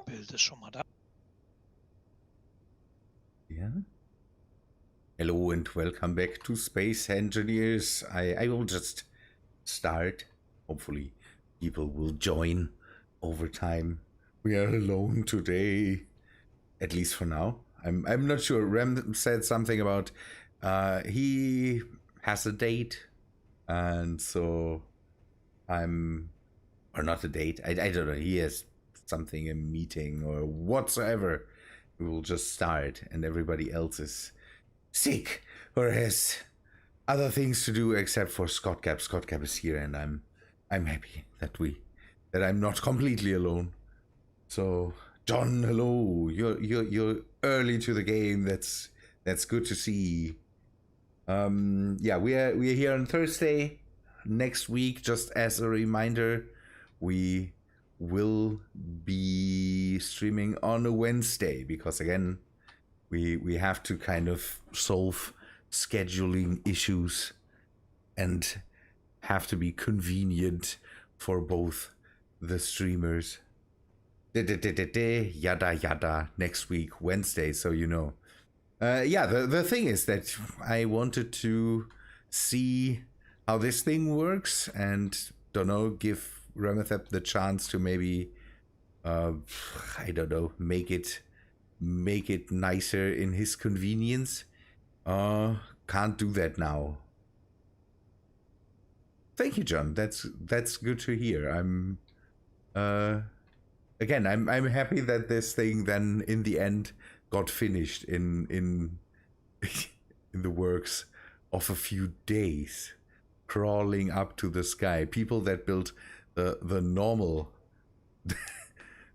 Bild ist schon mal da. Yeah. Hello and welcome back to Space Engineers. I will just start. Hopefully people will join over time. We are alone today, at least for now. I'm not sure. Rem said something about he has a date, and so or not a date. I don't know. He has something, a meeting or whatsoever. We will just start, and everybody else is sick or has other things to do except for Scott Cap. Scott Cap is here, and I'm happy that I'm not completely alone. So John, hello. You're early to the game. That's good to see. Yeah, we are here on Thursday. Next week, just as a reminder, we will be streaming on a Wednesday because again, we have to kind of solve scheduling issues and have to be convenient for both the streamers. Yada yada. Next week, Wednesday, so you know. Yeah, the thing is that I wanted to see how this thing works and, don't know, give Remethep the chance to maybe, I don't know, make it nicer in his convenience. Can't do that now. Thank you, John. That's good to hear. I'm happy that this thing then in the end got finished in in the works of a few days, crawling up to the sky. People that built the normal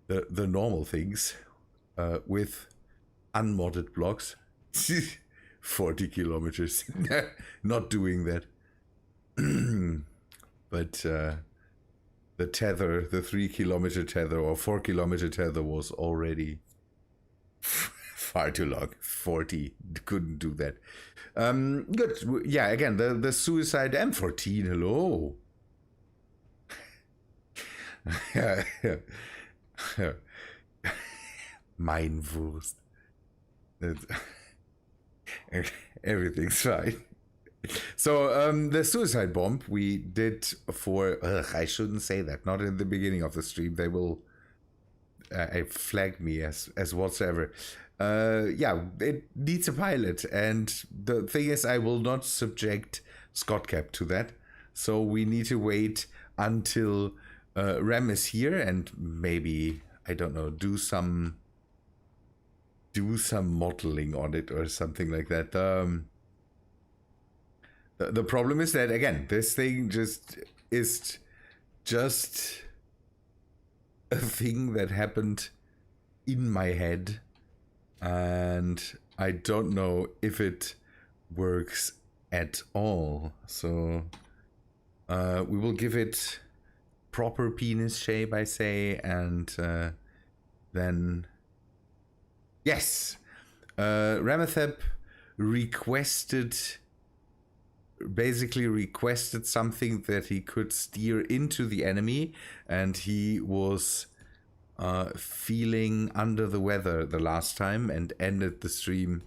the normal things with unmodded blocks. 40 kilometers. Not doing that. But the tether, the 3 kilometer tether or 4 kilometer tether was already far too long. 40 couldn't do that. Good. Yeah, again, the suicide M14. Hello. Mein Wurst. Everything's fine. So the suicide bomb we did for I shouldn't say that, not in the beginning of the stream. They will flag me as whatsoever. Yeah, it needs a pilot, and the thing is I will not subject Scott Cap to that, so we need to wait until Rem is here and maybe, I don't know, do some modeling on it or something like that. The problem is that, again, this thing is just a thing that happened in my head, and I don't know if it works at all. So we will give it proper penis shape, I say, and then yes, Remethep basically requested something that he could steer into the enemy, and he was feeling under the weather the last time and ended the stream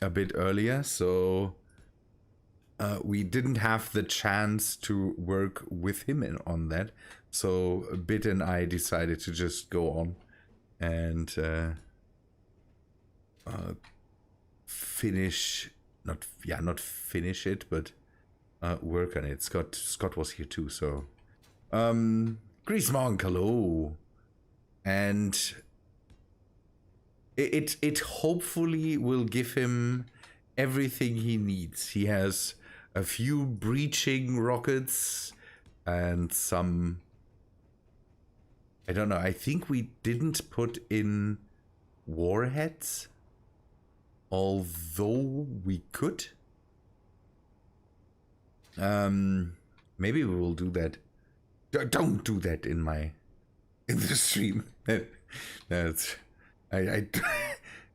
a bit earlier, so we didn't have the chance to work with him on that. So Bit and I decided to just go on and not finish it, but work on it. Scott was here too, so Grease Monk, hello. And it hopefully will give him everything he needs. He has a few breaching rockets and some, I don't know, I think we didn't put in warheads, although we could. Maybe we will do that. Don't do that in the stream. That's I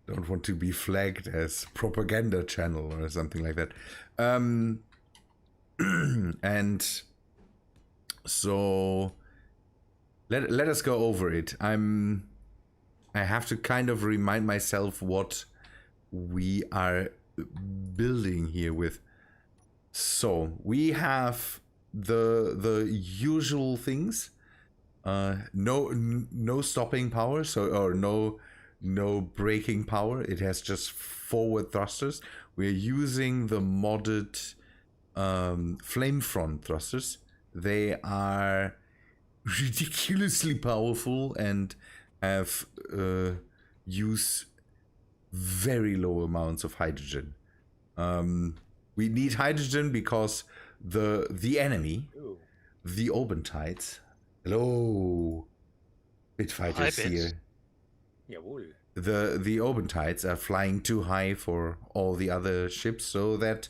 don't want to be flagged as propaganda channel or something like that. And so let us go over it. I'm I have to kind of remind myself what we are building here with. So we have the usual things. No stopping power, or no braking power. It has just forward thrusters. We're using the modded flame front thrusters. They are ridiculously powerful and have use very low amounts of hydrogen. We need hydrogen because the enemy, the Obentides. Hello, Bit Fighters here. Jawohl. The Obentides are flying too high for all the other ships, so that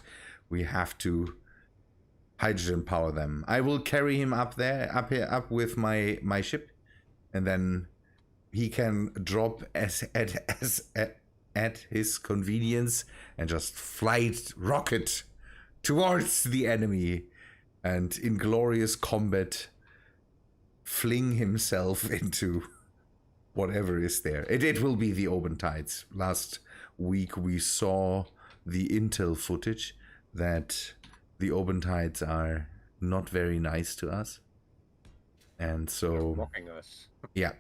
we have to hydrogen power them. I will carry him up up with my ship, and then he can drop at his convenience and just rocket towards the enemy, and in glorious combat fling himself into whatever is there. It will be the Obentides. Last week we saw the intel footage that the Obentides are not very nice to us. And so... mocking us. Yeah.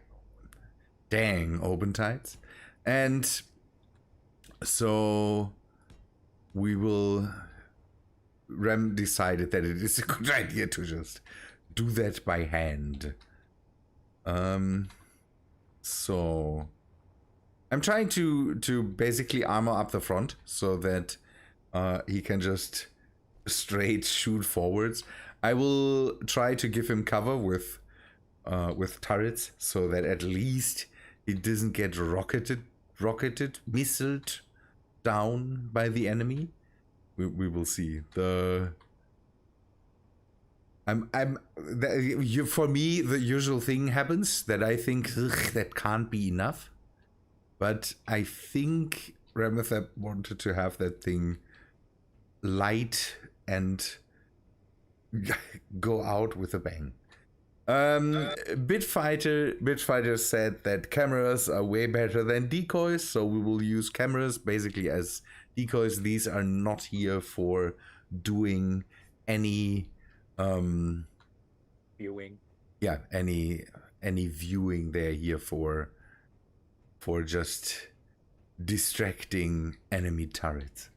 Dang, Obentides. And so we will... Rem decided that it is a good idea to just do that by hand. So I'm trying to basically armor up the front so that he can just straight shoot forwards. I will try to give him cover with turrets so that at least he doesn't get rocketed, missiled down by the enemy. We will see. For me, the usual thing happens that I think that can't be enough, but I think Remethep wanted to have that thing light and go out with a bang. Bitfighter said that cameras are way better than decoys, so we will use cameras basically as decoys. These are not here for doing any viewing. Yeah, any viewing. They're here for just distracting enemy turrets.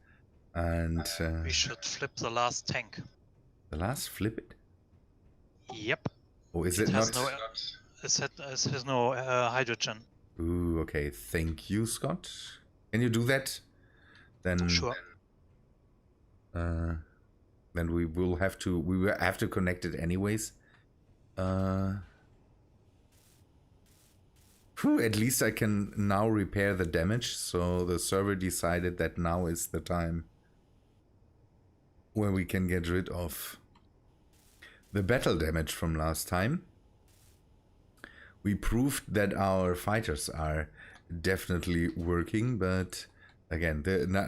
And we should flip the last tank. The last flip it? Yep. Oh, is it not? It has no hydrogen. Ooh, okay. Thank you, Scott. Can you do that? Then sure. Then we will have to connect it anyways. At least I can now repair the damage. So the server decided that now is the time where we can get rid of the battle damage from last time. We proved that our fighters are definitely working, but again,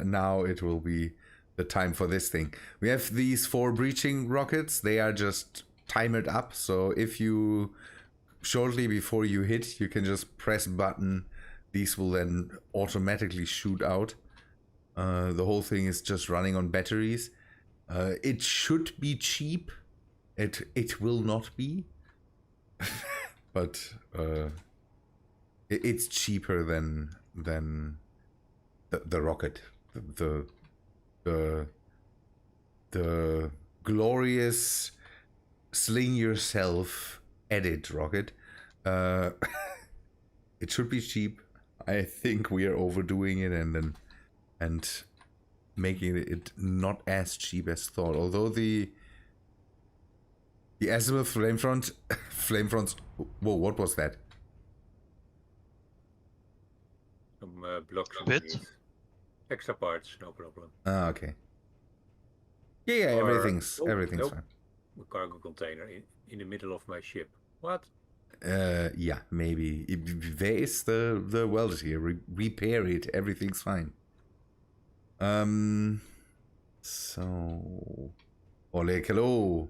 now it will be the time for this thing. We have these 4 breaching rockets. They are just timed up, so if you shortly before you hit, you can just press button. These will then automatically shoot out. The whole thing is just running on batteries. It should be cheap. It will not be, but it's cheaper than the rocket, the glorious sling yourself edit rocket. It should be cheap. I think we are overdoing it and making it not as cheap as thought. Although the azimuth flamefronts. Whoa, what was that? Some blocks. Bit. Extra parts, no problem. Ah, okay. Yeah, everything's fine. A cargo container in the middle of my ship. What? Yeah, maybe. There is the welders here. Repair it. Everything's fine. So... Ole, hello.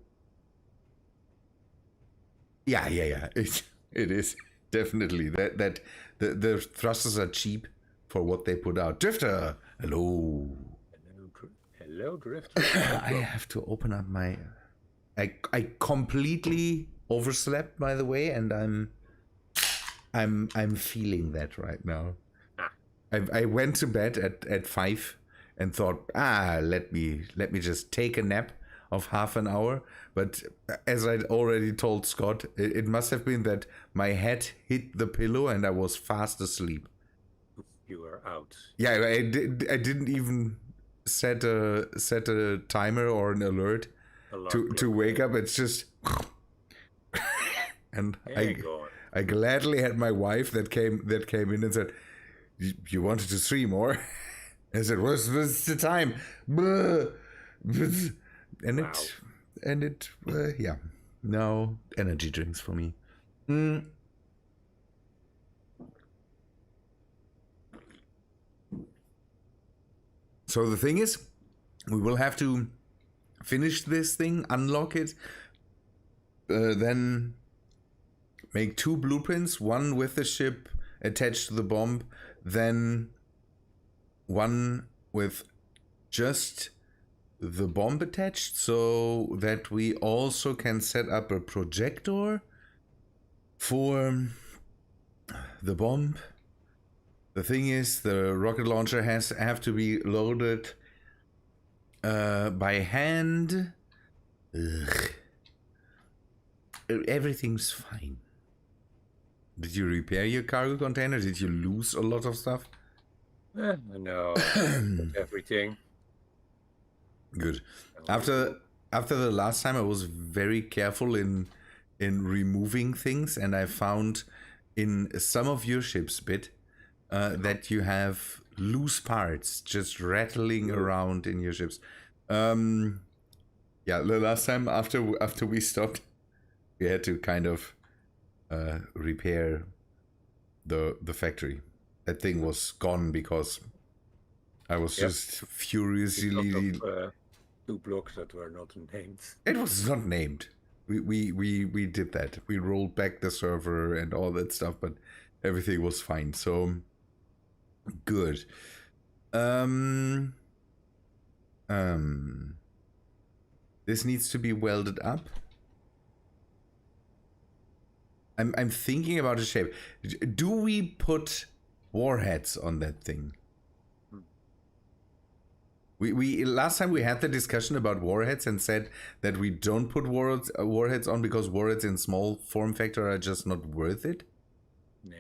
Yeah. It is. Definitely. The thrusters are cheap for what they put out. Drifter, hello. Hello, Drifter. I have to open up my. I completely overslept, by the way, and I'm feeling that right now. Ah. I went to bed at 5 and thought, let me just take a nap of half an hour. But as I'd already told Scott, it must have been that my head hit the pillow and I was fast asleep. You are out. Yeah, I didn't even set a timer or an alert to wake up. It's just and I gladly had my wife that came in and said, "You wanted to stream more?" I said, "What's the time?" And Wow. it yeah, no energy drinks for me. So the thing is, we will have to finish this thing, unlock it, then make 2 blueprints, one with the ship attached to the bomb, then one with just the bomb attached, so that we also can set up a projector for the bomb. The thing is, the rocket launcher have to be loaded by hand. Ugh. Everything's fine. Did you repair your cargo container? Did you lose a lot of stuff? No, everything. Good. After the last time, I was very careful in removing things, and I found in some of your ships, Bit, that you have loose parts just rattling around in your ships. Yeah, the last time after we stopped, we had to kind of repair the factory. That thing was gone because I was just furiously. 2 blocks that were not named. It was not named. We did that. We rolled back the server and all that stuff, but everything was fine. So good. This needs to be welded up. I'm thinking about a shape. Do we put warheads on that thing? We last time we had the discussion about warheads and said that we don't put warheads on because warheads in small form factor are just not worth it. Nah.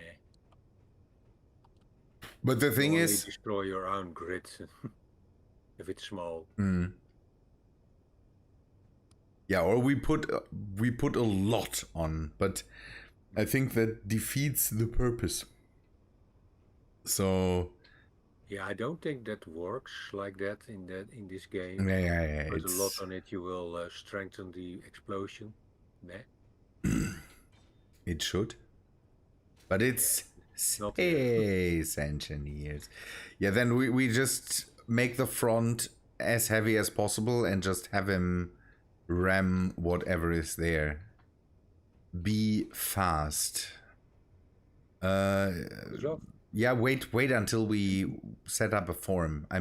But the thing is, destroy your own grid if it's small. Yeah, or we put a lot on, but I think that defeats the purpose. So. Yeah, I don't think that works like that in this game. Yeah. Put a lot on it, you will strengthen the explosion. Nah. It should. But it's space engineers. Yeah, then we just make the front as heavy as possible and just have him ram whatever is there. Be fast. Yeah, wait until we set up a form. I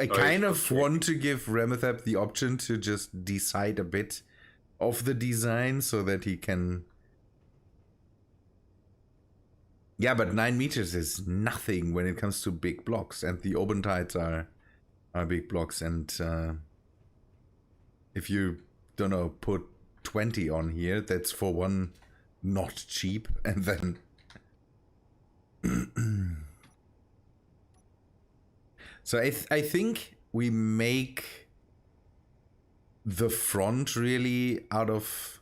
kind of want to give Remethep the option to just decide a bit of the design so that he can. Yeah, but 9 meters is nothing when it comes to big blocks, and the open tides are big blocks, and if you don't know, put 20 on here, that's for one not cheap, and then so I think we make the front really out of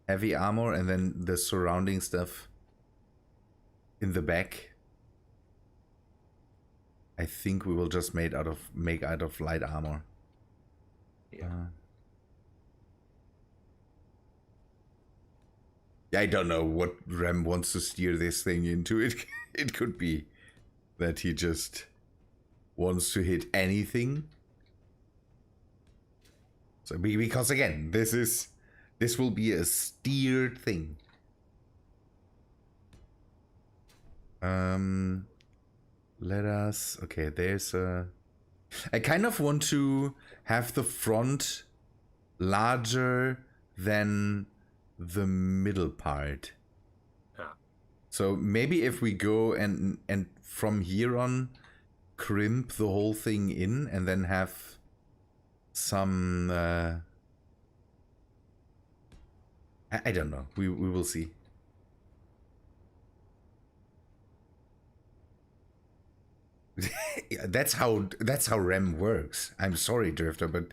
heavy armor and then the surrounding stuff in the back. I think we will just make out of light armor. Yeah. I don't know what Rem wants to steer this thing into. It could be that he just wants to hit anything. So because again, this is This will be a steered thing. Let us... Okay, there's a... I kind of want to have the front larger than the middle part. Ah, So maybe if we go and from here on crimp the whole thing in and then have some I don't know. We will see. That's how Rem works. I'm sorry, Drifter, but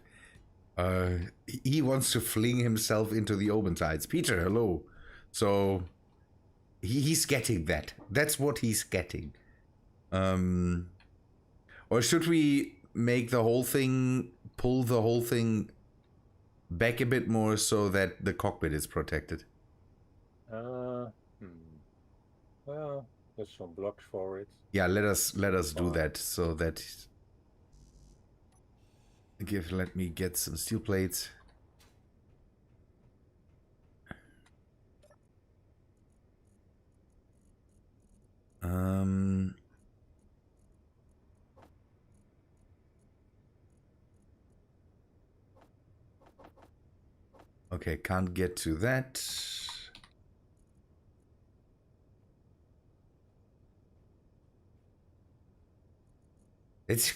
he wants to fling himself into the open tides. Peter, hello. So he's getting that. That's what he's getting. Or should we make the whole thing, pull the whole thing back a bit more so that the cockpit is protected? well, there's some blocks for it. Yeah, let us do that so that let me get some steel plates. Okay, can't get to that. It's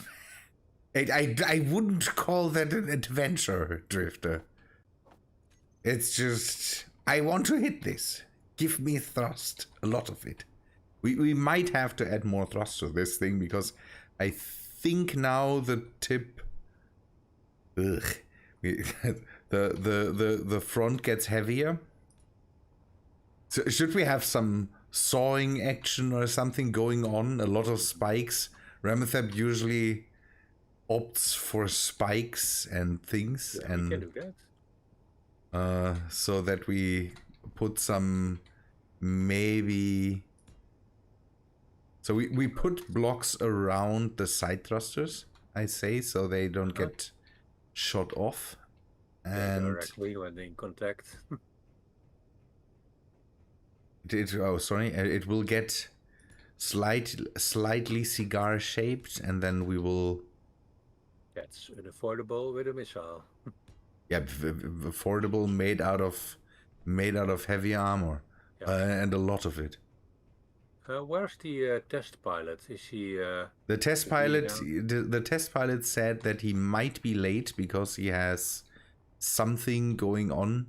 I wouldn't call that an adventure, Drifter. It's just I want to hit this. Give me thrust, a lot of it. We might have to add more thrust to this thing because I think now the tip the front gets heavier. So should we have some sawing action or something going on? A lot of spikes. Remethep usually opts for spikes and things, Yeah, and we can do that. so that we put some maybe. So we put blocks around the side thrusters, I say, so they don't get shot off. Yeah, And directly when in contact. oh, sorry, it will get slightly cigar shaped, and then we will. That's unavoidable with a missile. Yeah, affordable, made out of heavy armor, and a lot of it. Where's the test pilot? Is he? The test is he pilot, now? the test pilot said that he might be late because he has something going on.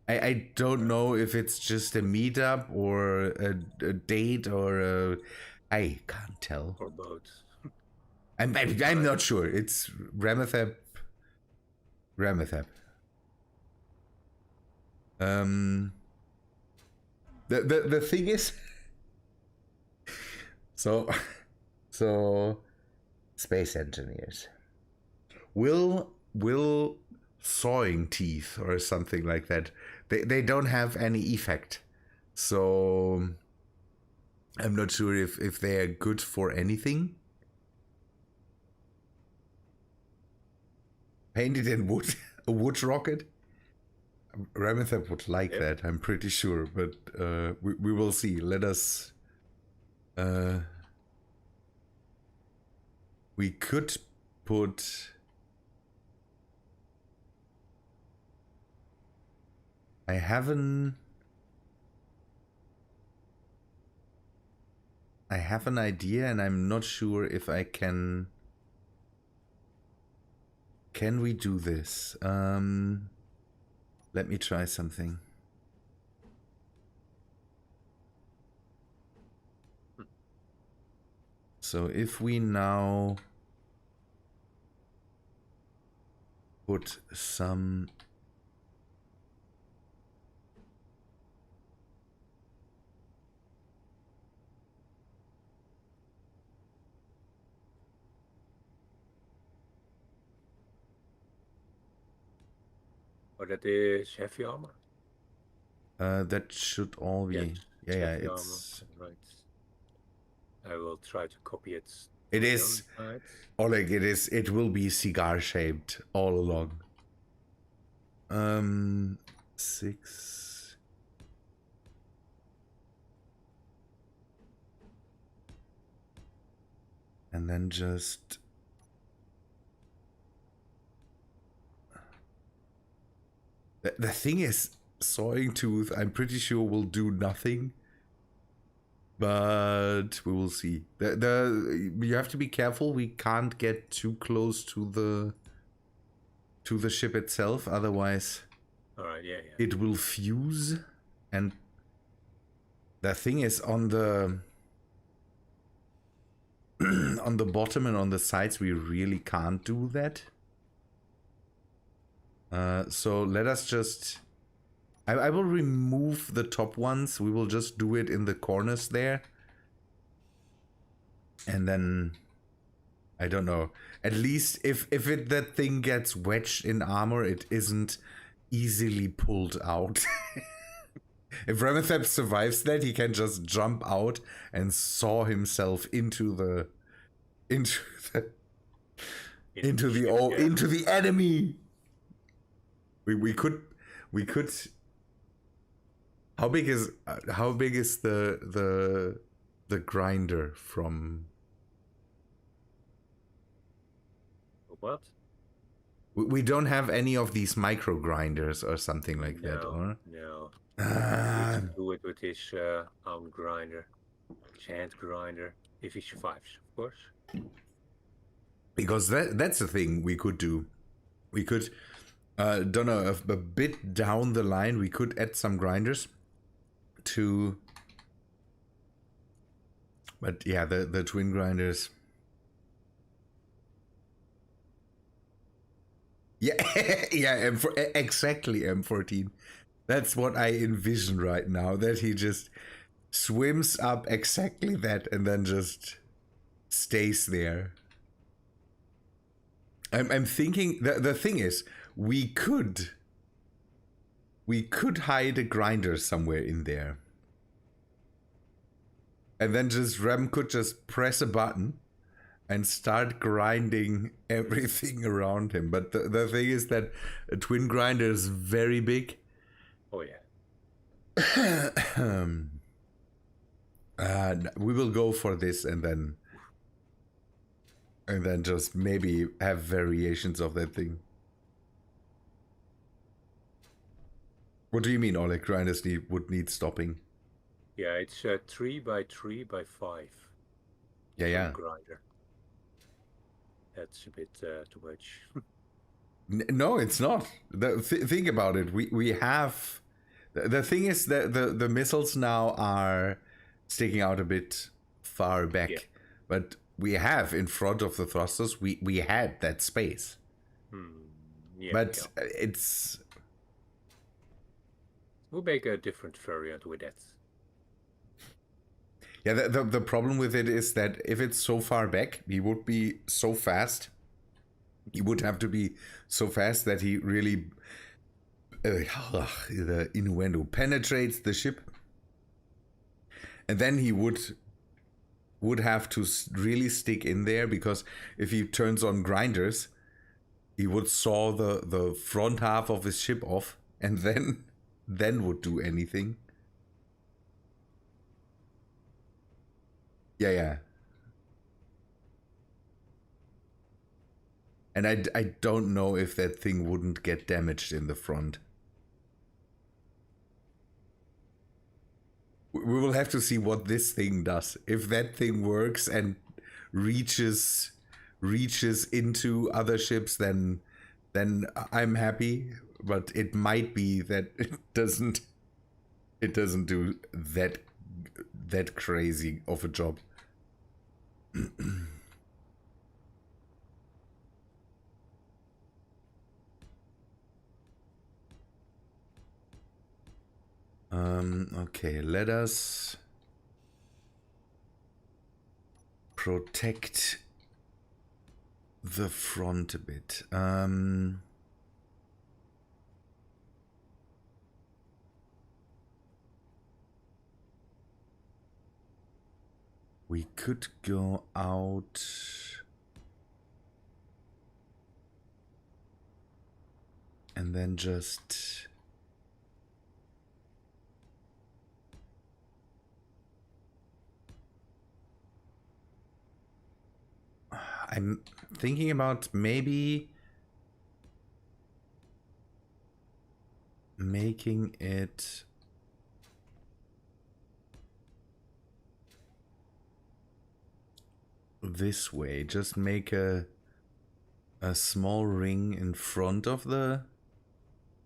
I don't know if it's just a meetup or a date or I can't tell. Or both. I'm not sure. It's Remethep. The thing is, so space engineers will sawing teeth or something like that. They don't have any effect, so I'm not sure if they are good for anything. Painted in wood, a wood rocket. Remethep would like that, I'm pretty sure, but we will see. Let us. We could put. I have an idea, and I'm not sure if I can. Can we do this? Let me try something. So if we now put some Oh, that is heavy armor. that should all be. Yes, yeah, heavy it's armor. Right. I will try to copy it. It is, Oleg. It will be cigar shaped all along. 6. And then just... The thing is, Sawing Tooth, I'm pretty sure will do nothing. But we will see. You have to be careful. We can't get too close to the ship itself, otherwise Alright, yeah. it will fuse. And the thing is, on the on the bottom and on the sides, we really can't do that. So let us just... I will remove the top ones. We will just do it in the corners there. And then... I don't know. At least if that thing gets wedged in armor, it isn't easily pulled out. If Remethep survives that, he can just jump out and saw himself into the enemy. We could. How big is the grinder from? What? We don't have any of these micro grinders or something like that, or? No. You need to do it with his own grinder, his hand grinder, if he survives, of course. Because that's the thing we could do. We could, don't know, a bit down the line, we could add some grinders to... But yeah, the twin grinders... Yeah, yeah, exactly, M14. That's what I envision right now, that he just swims up exactly that and then just stays there. I'm thinking, the thing is, we could hide a grinder somewhere in there. And then just Rem could just press a button and start grinding everything around him. But the thing is that a twin grinder is very big. Oh yeah. We will go for this and then just maybe have variations of that thing. What do you mean, Oleg? Grinders would need stopping? Yeah, it's 3 by 3 by 5. Yeah. Grinder. That's a bit too much. No, it's not. Think about it. We have... The thing is that the missiles now are sticking out a bit far back. Yeah. But we have, in front of the thrusters, we had that space. Yeah, but it's... We'll make a different variant with that. Yeah, the problem with it is that if it's so far back, he would be so fast. He would have to be so fast that he really... the innuendo penetrates the ship. And then he would have to really stick in there, because if he turns on grinders, he would saw the front half of his ship off and then would do anything. Yeah. And I don't know if that thing wouldn't get damaged in the front. We will have to see what this thing does. If that thing works and reaches into other ships, then I'm happy. But it might be that it doesn't do that crazy of a job. Okay, let us protect the front a bit. We could go out. And then just... I'm thinking about maybe making it this way. Just make a small ring in front of the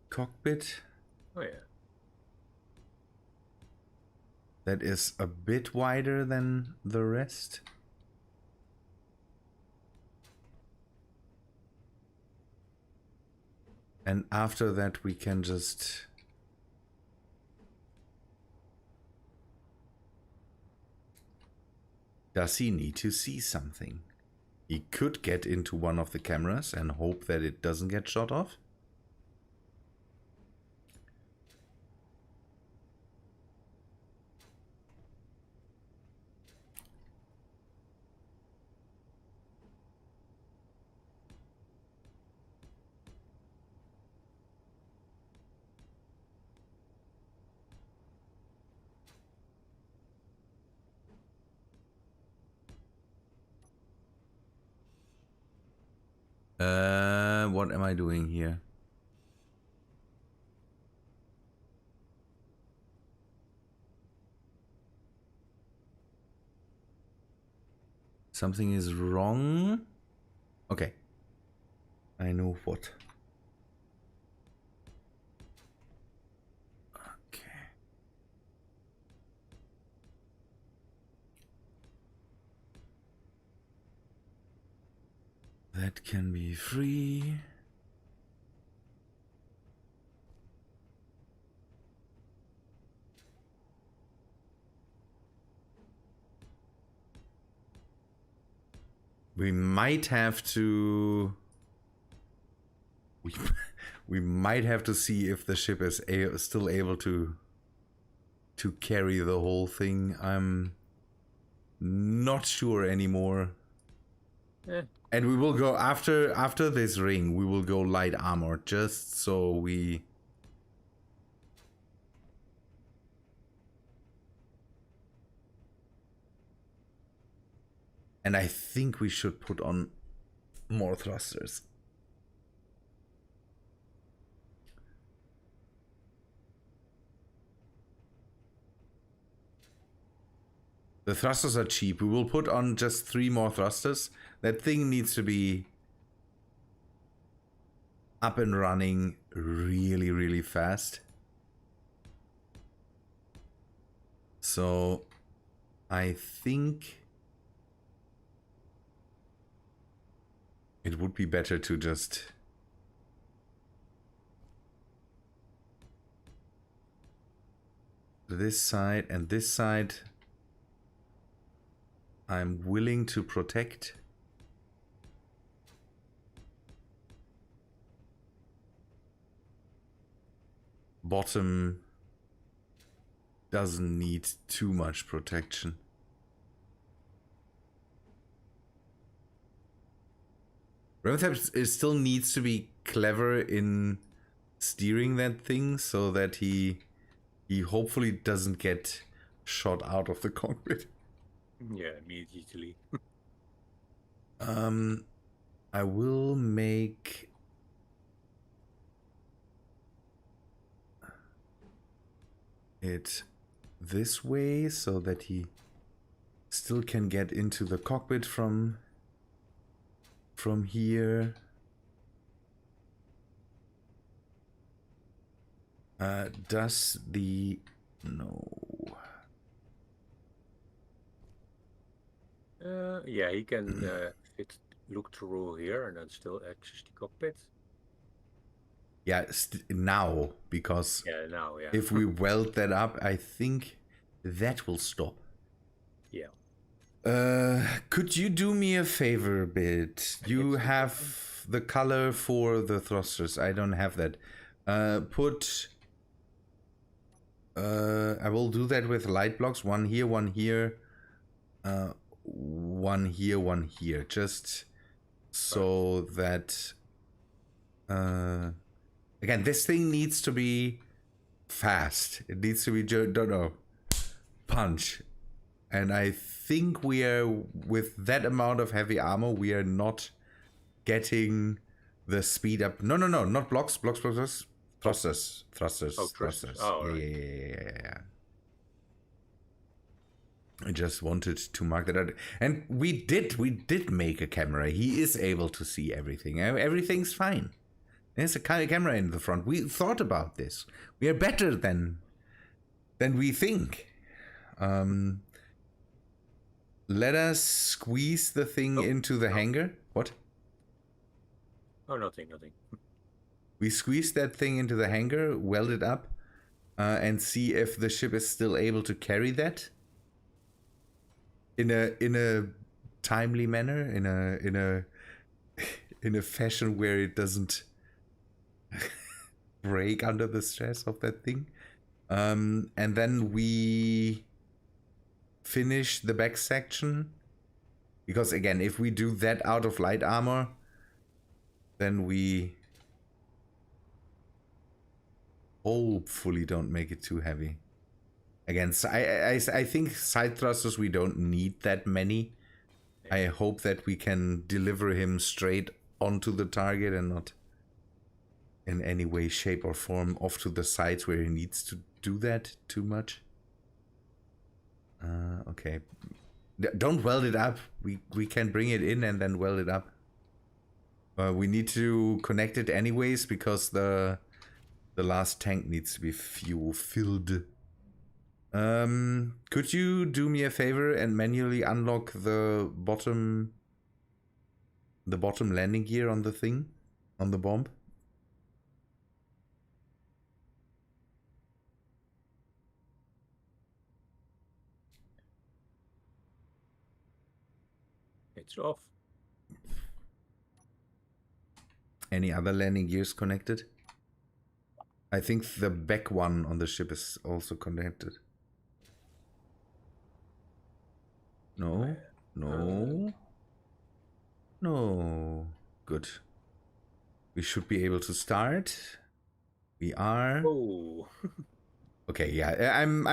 cockpit. Oh yeah. That is a bit wider than the rest. And after that we can just... Does he need to see something? He could get into one of the cameras and hope that it doesn't get shot off. What am I doing here? Something is wrong. Okay. I know what. Okay. That can be free. We might have to... We might have to see if the ship is still able to carry the whole thing. I'm not sure anymore. And we will go after this ring. We will go light armor just so we... And I think we should put on more thrusters. The thrusters are cheap. We will put on just 3 more thrusters. That thing needs to be up and running really, really fast. So I think it would be better to just this side and this side. I'm willing to protect. Bottom doesn't need too much protection. Remethep still needs to be clever in steering that thing so that he hopefully doesn't get shot out of the cockpit. Yeah, immediately. I will make it this way so that he still can get into the cockpit from here. Does the... No. Yeah, he can look through here and then still access the cockpit. Yeah, now, because Yeah, now, yeah. if we weld that up, I think that will stop. Yeah. Could you do me a favor a bit? You have the color for the thrusters. I don't have that. Put... I will do that with light blocks. One here, one here. One here, one here. Just so that... Again, this thing needs to be fast. It needs to be, don't know, punch. And I think we are, with that amount of heavy armor, we are not getting the speed up. No, not blocks. Thrusters. Thrusters. Oh, thrusters. Oh, right. Yeah. I just wanted to mark that out. And we did make a camera. He is able to see everything. Everything's fine. There's a camera in the front. We thought about this. We are better than we think. Let us squeeze the thing into the hangar. What? Oh, nothing. We squeeze that thing into the hangar, weld it up, and see if the ship is still able to carry that in a timely manner, in a fashion where it doesn't break under the stress of that thing. And then we finish the back section, because again, if we do that out of light armor, then we hopefully don't make it too heavy. Again, I think side thrusters, we don't need that many. I hope that we can deliver him straight onto the target and not in any way, shape or form off to the sides where he needs to do that too much. Okay. Don't weld it up. We can bring it in and then weld it up. We need to connect it anyways because the last tank needs to be fuel filled. Could you do me a favor and manually unlock the bottom landing gear on the thing, on the bomb? It's off. Any other landing gears connected? I think the back one on the ship is also connected. No. Good. We should be able to start. We are. Oh. Okay, yeah. I'm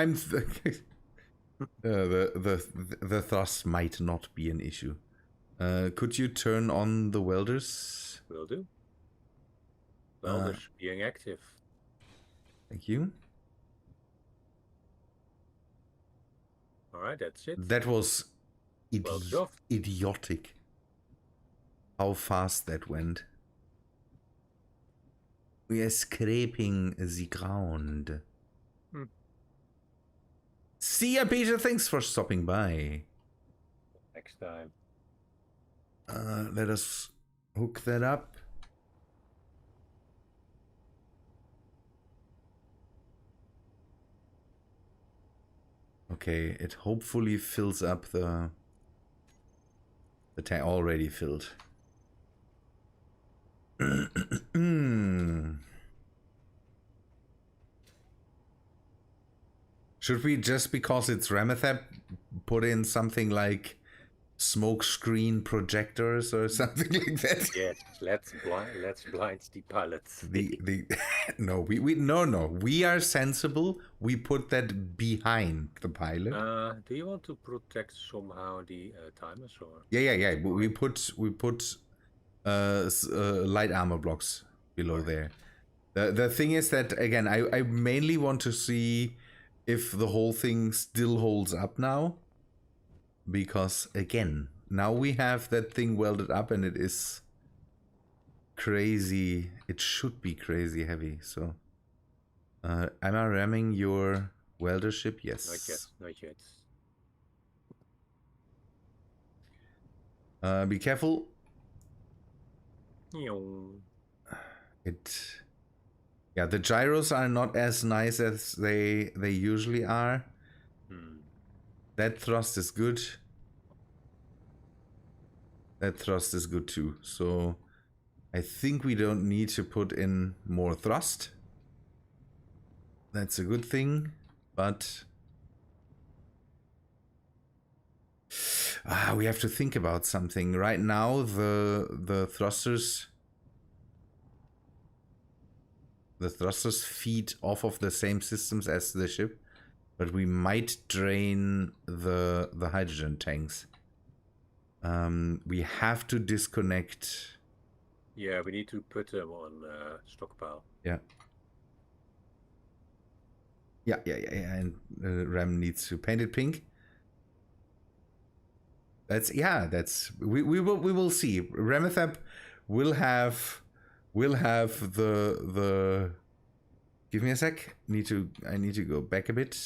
the thrust might not be an issue. Could you turn on the welders? Will do. Welders being active. Thank you. Alright, that's it. That was Well, idiotic. How fast that went. We are scraping the ground. See ya, Peter. Thanks for stopping by. Next time. Let us hook that up. Okay, it hopefully fills up the tank. Already filled. Should we, just because it's Remethep, put in something like smoke screen projectors or something like that? Yes, let's blind the pilots. No, we are sensible. We put that behind the pilot. Do you want to protect somehow the timers or? Yeah. We put light armor blocks below there. The thing is that, again, I mainly want to see if the whole thing still holds up now, because again, now we have that thing welded up and it is crazy. It should be crazy heavy. So am I ramming your welder ship? Yes. Not yet. Be careful. Yeah, the gyros are not as nice as they usually are. That thrust is good. That thrust is good too. So I think we don't need to put in more thrust. That's a good thing, but we have to think about something. Right now the thrusters the thrusters feed off of the same systems as the ship, but we might drain the hydrogen tanks. We have to disconnect. Yeah, we need to put them on stockpile. Yeah. Yeah. And Ram needs to paint it pink. That's we will see. Remethep will have the. Give me a sec. I need to go back a bit.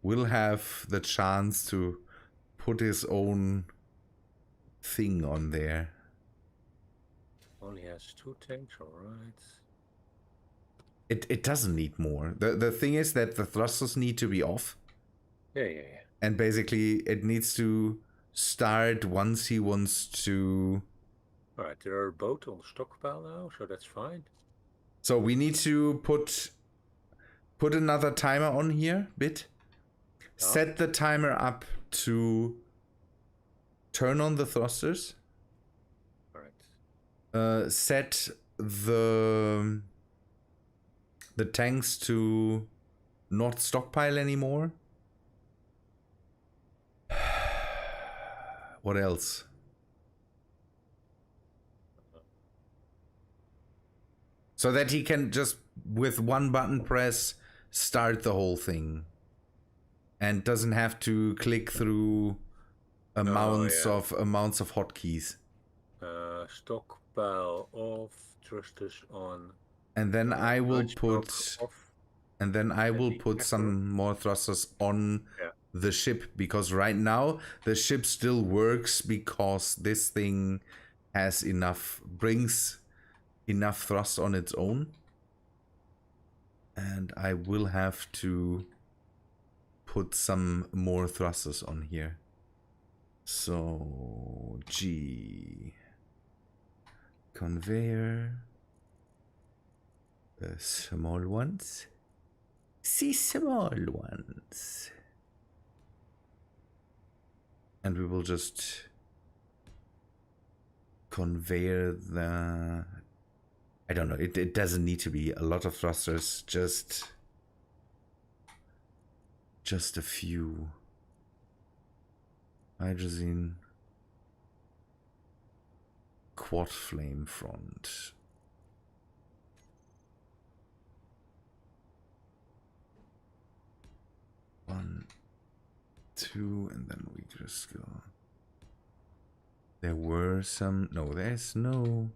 Will have the chance to put his own thing on there. Only has 2 tanks, alright. It doesn't need more. The thing is that the thrusters need to be off. Yeah. And basically it needs to start once he wants to. Alright, there are both on stockpile now, so that's fine. So we need to put another timer on here, bit. Set the timer up to turn on the thrusters. Alright. Set the tanks to not stockpile anymore. What else? So that he can just, with one button press, start the whole thing. And doesn't have to click through amounts of hotkeys. Stockpile off, thrusters on. And then I will put off. And then I will put some more thrusters on the ship, because right now the ship still works because this thing has brings enough thrust on its own. And I will have to put some more thrusters on here. So G conveyor, the small ones. See small ones. And we will just conveyor the. I don't know, it doesn't need to be a lot of thrusters, just a few. Hydrazine. Quad flame front. One, two, and then we just go. There were some. No, there's no.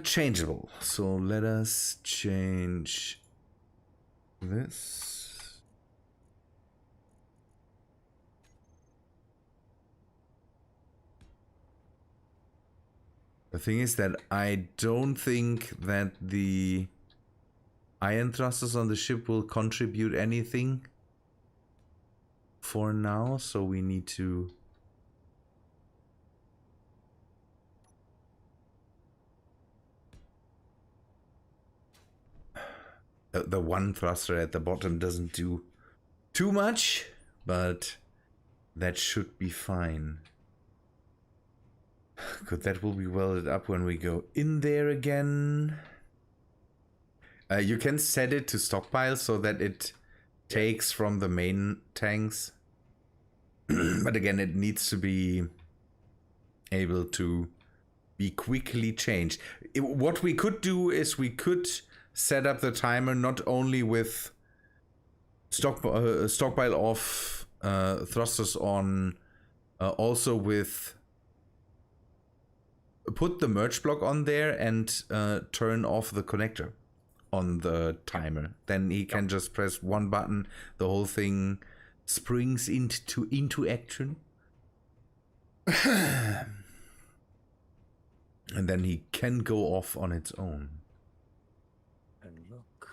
Changeable. So let us change this. The thing is that I don't think that the iron thrusters on the ship will contribute anything for now, so we need to the one thruster at the bottom doesn't do too much, but that should be fine. Good, that will be welded up when we go in there again. You can set it to stockpile so that it takes from the main tanks. But again, it needs to be able to be quickly changed. What we could do is we could set up the timer not only with stockpile off, thrusters on, also with put the merge block on there and turn off the connector on the timer. Then he can just press one button, the whole thing springs into action. And then he can go off on its own. And look.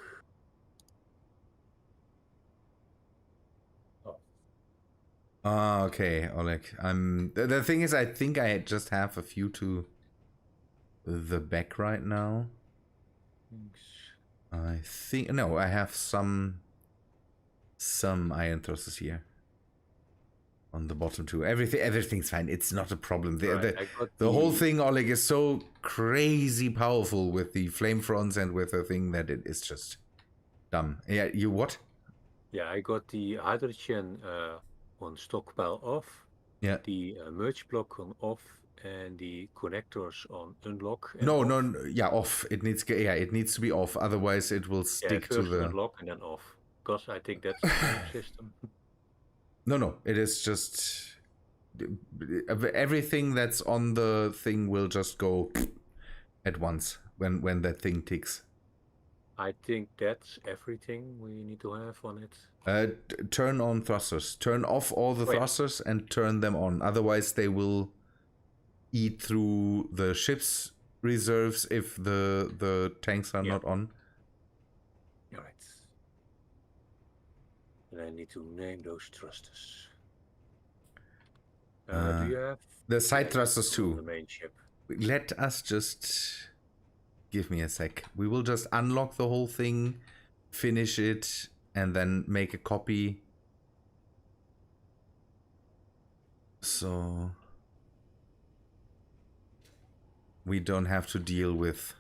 Oh. Okay, Oleg. The thing is, I think I just have a few to the back right now. Thanks. I think I have some iron thrusters here. on the bottom too. Everything's fine. It's not a problem. Right, I got The whole thing, Oleg, is so crazy powerful with the flame fronts and with the thing that it is just dumb. Yeah, you what? Yeah, I got the hydrogen on stockpile off. Yeah. The merge block on off, and the connectors on unlock. And No, off. no, yeah, off. It needs to be off. Otherwise, it will stick to first the unlock and then off. Because I think that's the same system. No, it is just everything that's on the thing will just go at once when that thing ticks. I think that's everything we need to have on it. Turn on thrusters. Turn off all the thrusters and turn them on. Otherwise, they will eat through the ship's reserves if the tanks are not on. All right. And I need to name those thrusters. Do you have the side thrusters too? On the main ship. Let us just give me a sec. We will just unlock the whole thing, finish it, and then make a copy. So we don't have to deal with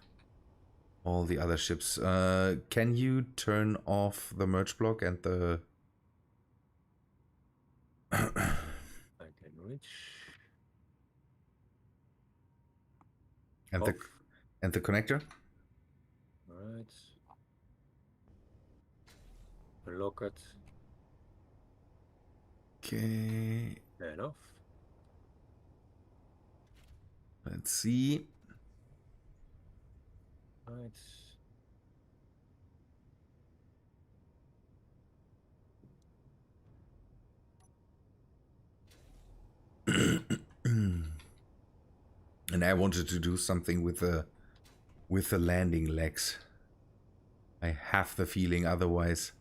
all the other ships. Can you turn off the merge block and the I can reach. and the connector? Alright. Unlock it. Okay. And off. Let's see. Right. And I wanted to do something with the landing legs. I have the feeling otherwise.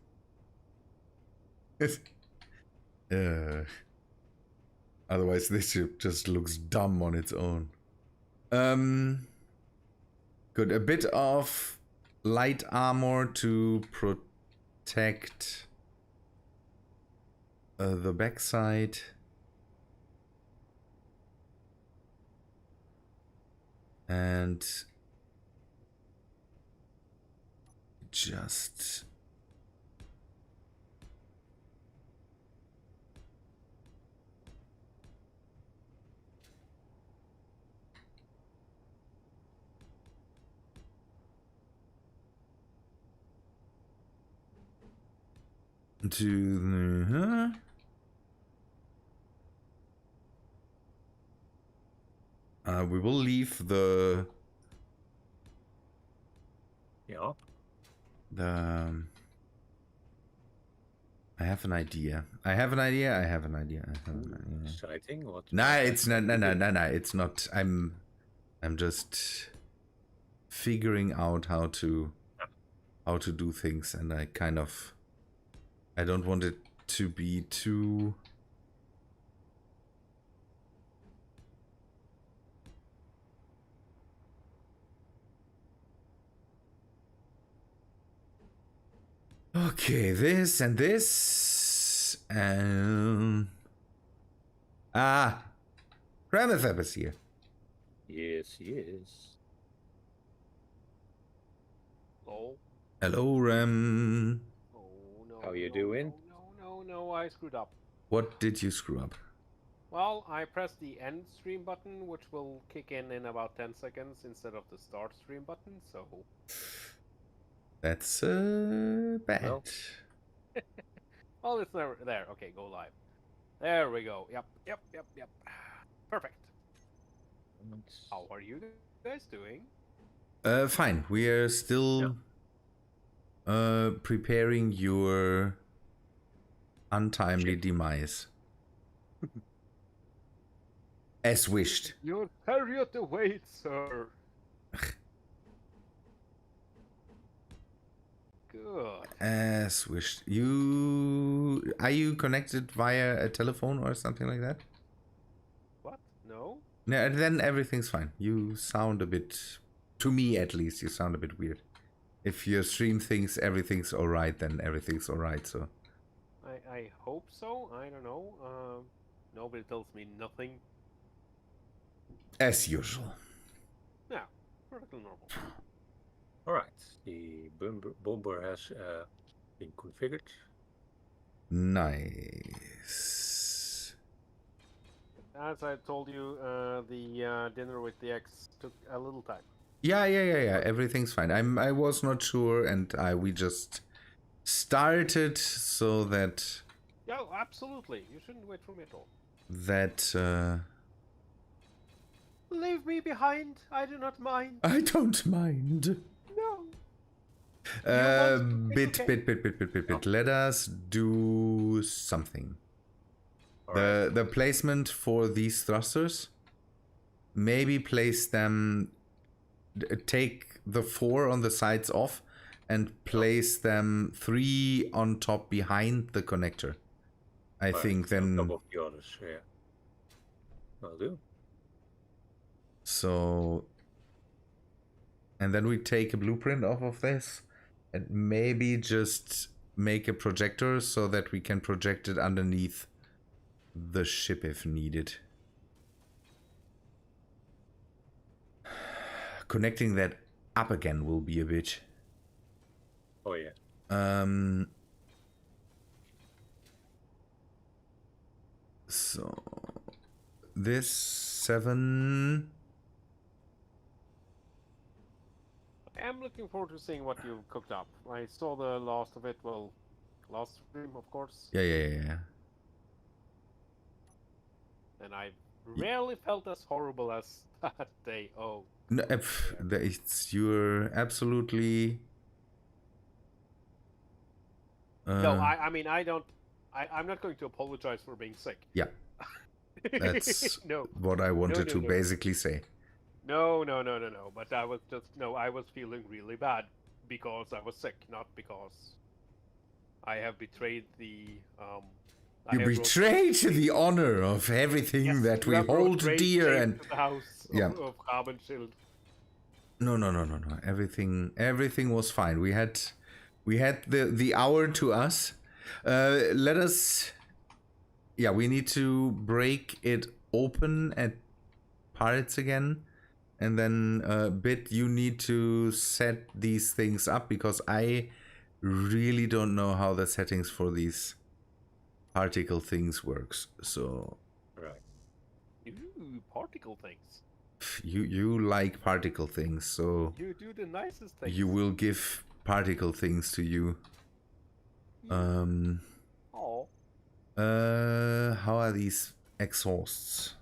Otherwise this ship just looks dumb on its own. Good. A bit of light armor to protect the backside. And just to we will leave the I have an idea. Exciting. What? Nah, it's not. No. It's not. I'm just figuring out how to do things, and I don't want it to be too. Okay, this and this, and Remethep is here. Yes, he is. Hello. Hello, Rem. Oh no. How you doing? No, I screwed up. What did you screw up? Well, I pressed the end stream button, which will kick in about 10 seconds instead of the start stream button, so... That's bad. Well. Well, it's never there. Okay, go live. There we go. Yep. Perfect. How are you guys doing? Fine. We are still preparing your untimely demise. As wished. Your chariot awaits, sir. Good. As wished. Are you connected via a telephone or something like that? What? No? No, then everything's fine. You sound a bit, to me at least, you sound a bit weird. If your stream thinks everything's alright, then everything's alright, so. I hope so. I don't know. Nobody tells me nothing. As usual. Yeah, perfectly normal. All right, the bomber has been configured. Nice. As I told you, the dinner with the ex took a little time. Yeah. Everything's fine. I was not sure, and we just started so that Yeah, absolutely. You shouldn't wait for me at all. that Leave me behind. I do not mind. I don't mind. No. Bit. Let us do something. All right. The placement for these thrusters. Maybe place them. Take the 4 on the sides off, and place them 3 on top behind the connector. I think On then. top of the others, yeah. Will do. So. And then we take a blueprint off of this, and maybe just make a projector so that we can project it underneath the ship if needed. Connecting that up again will be a bitch. Oh yeah. So this 7. I am looking forward to seeing what you cooked up. I saw the last of it. Well, last stream, of course. Yeah. And I rarely felt as horrible as that day. Oh. No, you're absolutely. No, I mean, I don't. I'm not going to apologize for being sick. Yeah. That's no. what I wanted to no. basically say. No. But I was just I was feeling really bad because I was sick, not because I have betrayed the. You betrayed the honor of everything that we hold dear, and the house of Raben Shield. No. Everything was fine. We had the hour to us. Let us. Yeah, we need to break it open at parts again, and then Bit, you need to set these things up because I really don't know how the settings for these particle things works. So. Right. Ooh, particle things. You like particle things, so you do the nicest things. You will give particle things to you. Oh. How are these exhausts?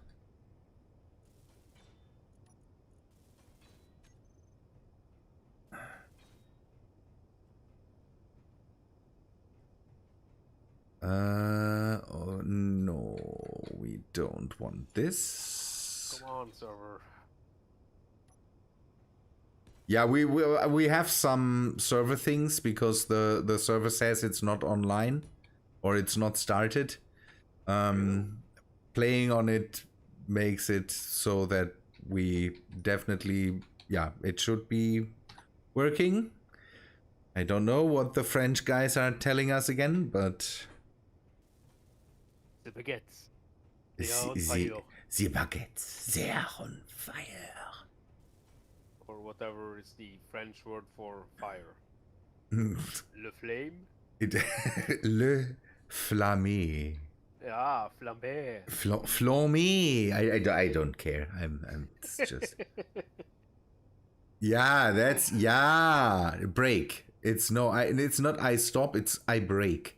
Oh no, we don't want this. Come on, server. Yeah, we have some server things because the server says it's not online or it's not started. Playing on it makes it so that we definitely, it should be working. I don't know what the French guys are telling us again, but the baguettes. They are on fire. The baguettes, they are on fire. Or whatever is the French word for fire. Le flame? Le flamme. Yeah, flambé. Flommy. I don't care. It's just. That's break. It's not I stop. It's I break.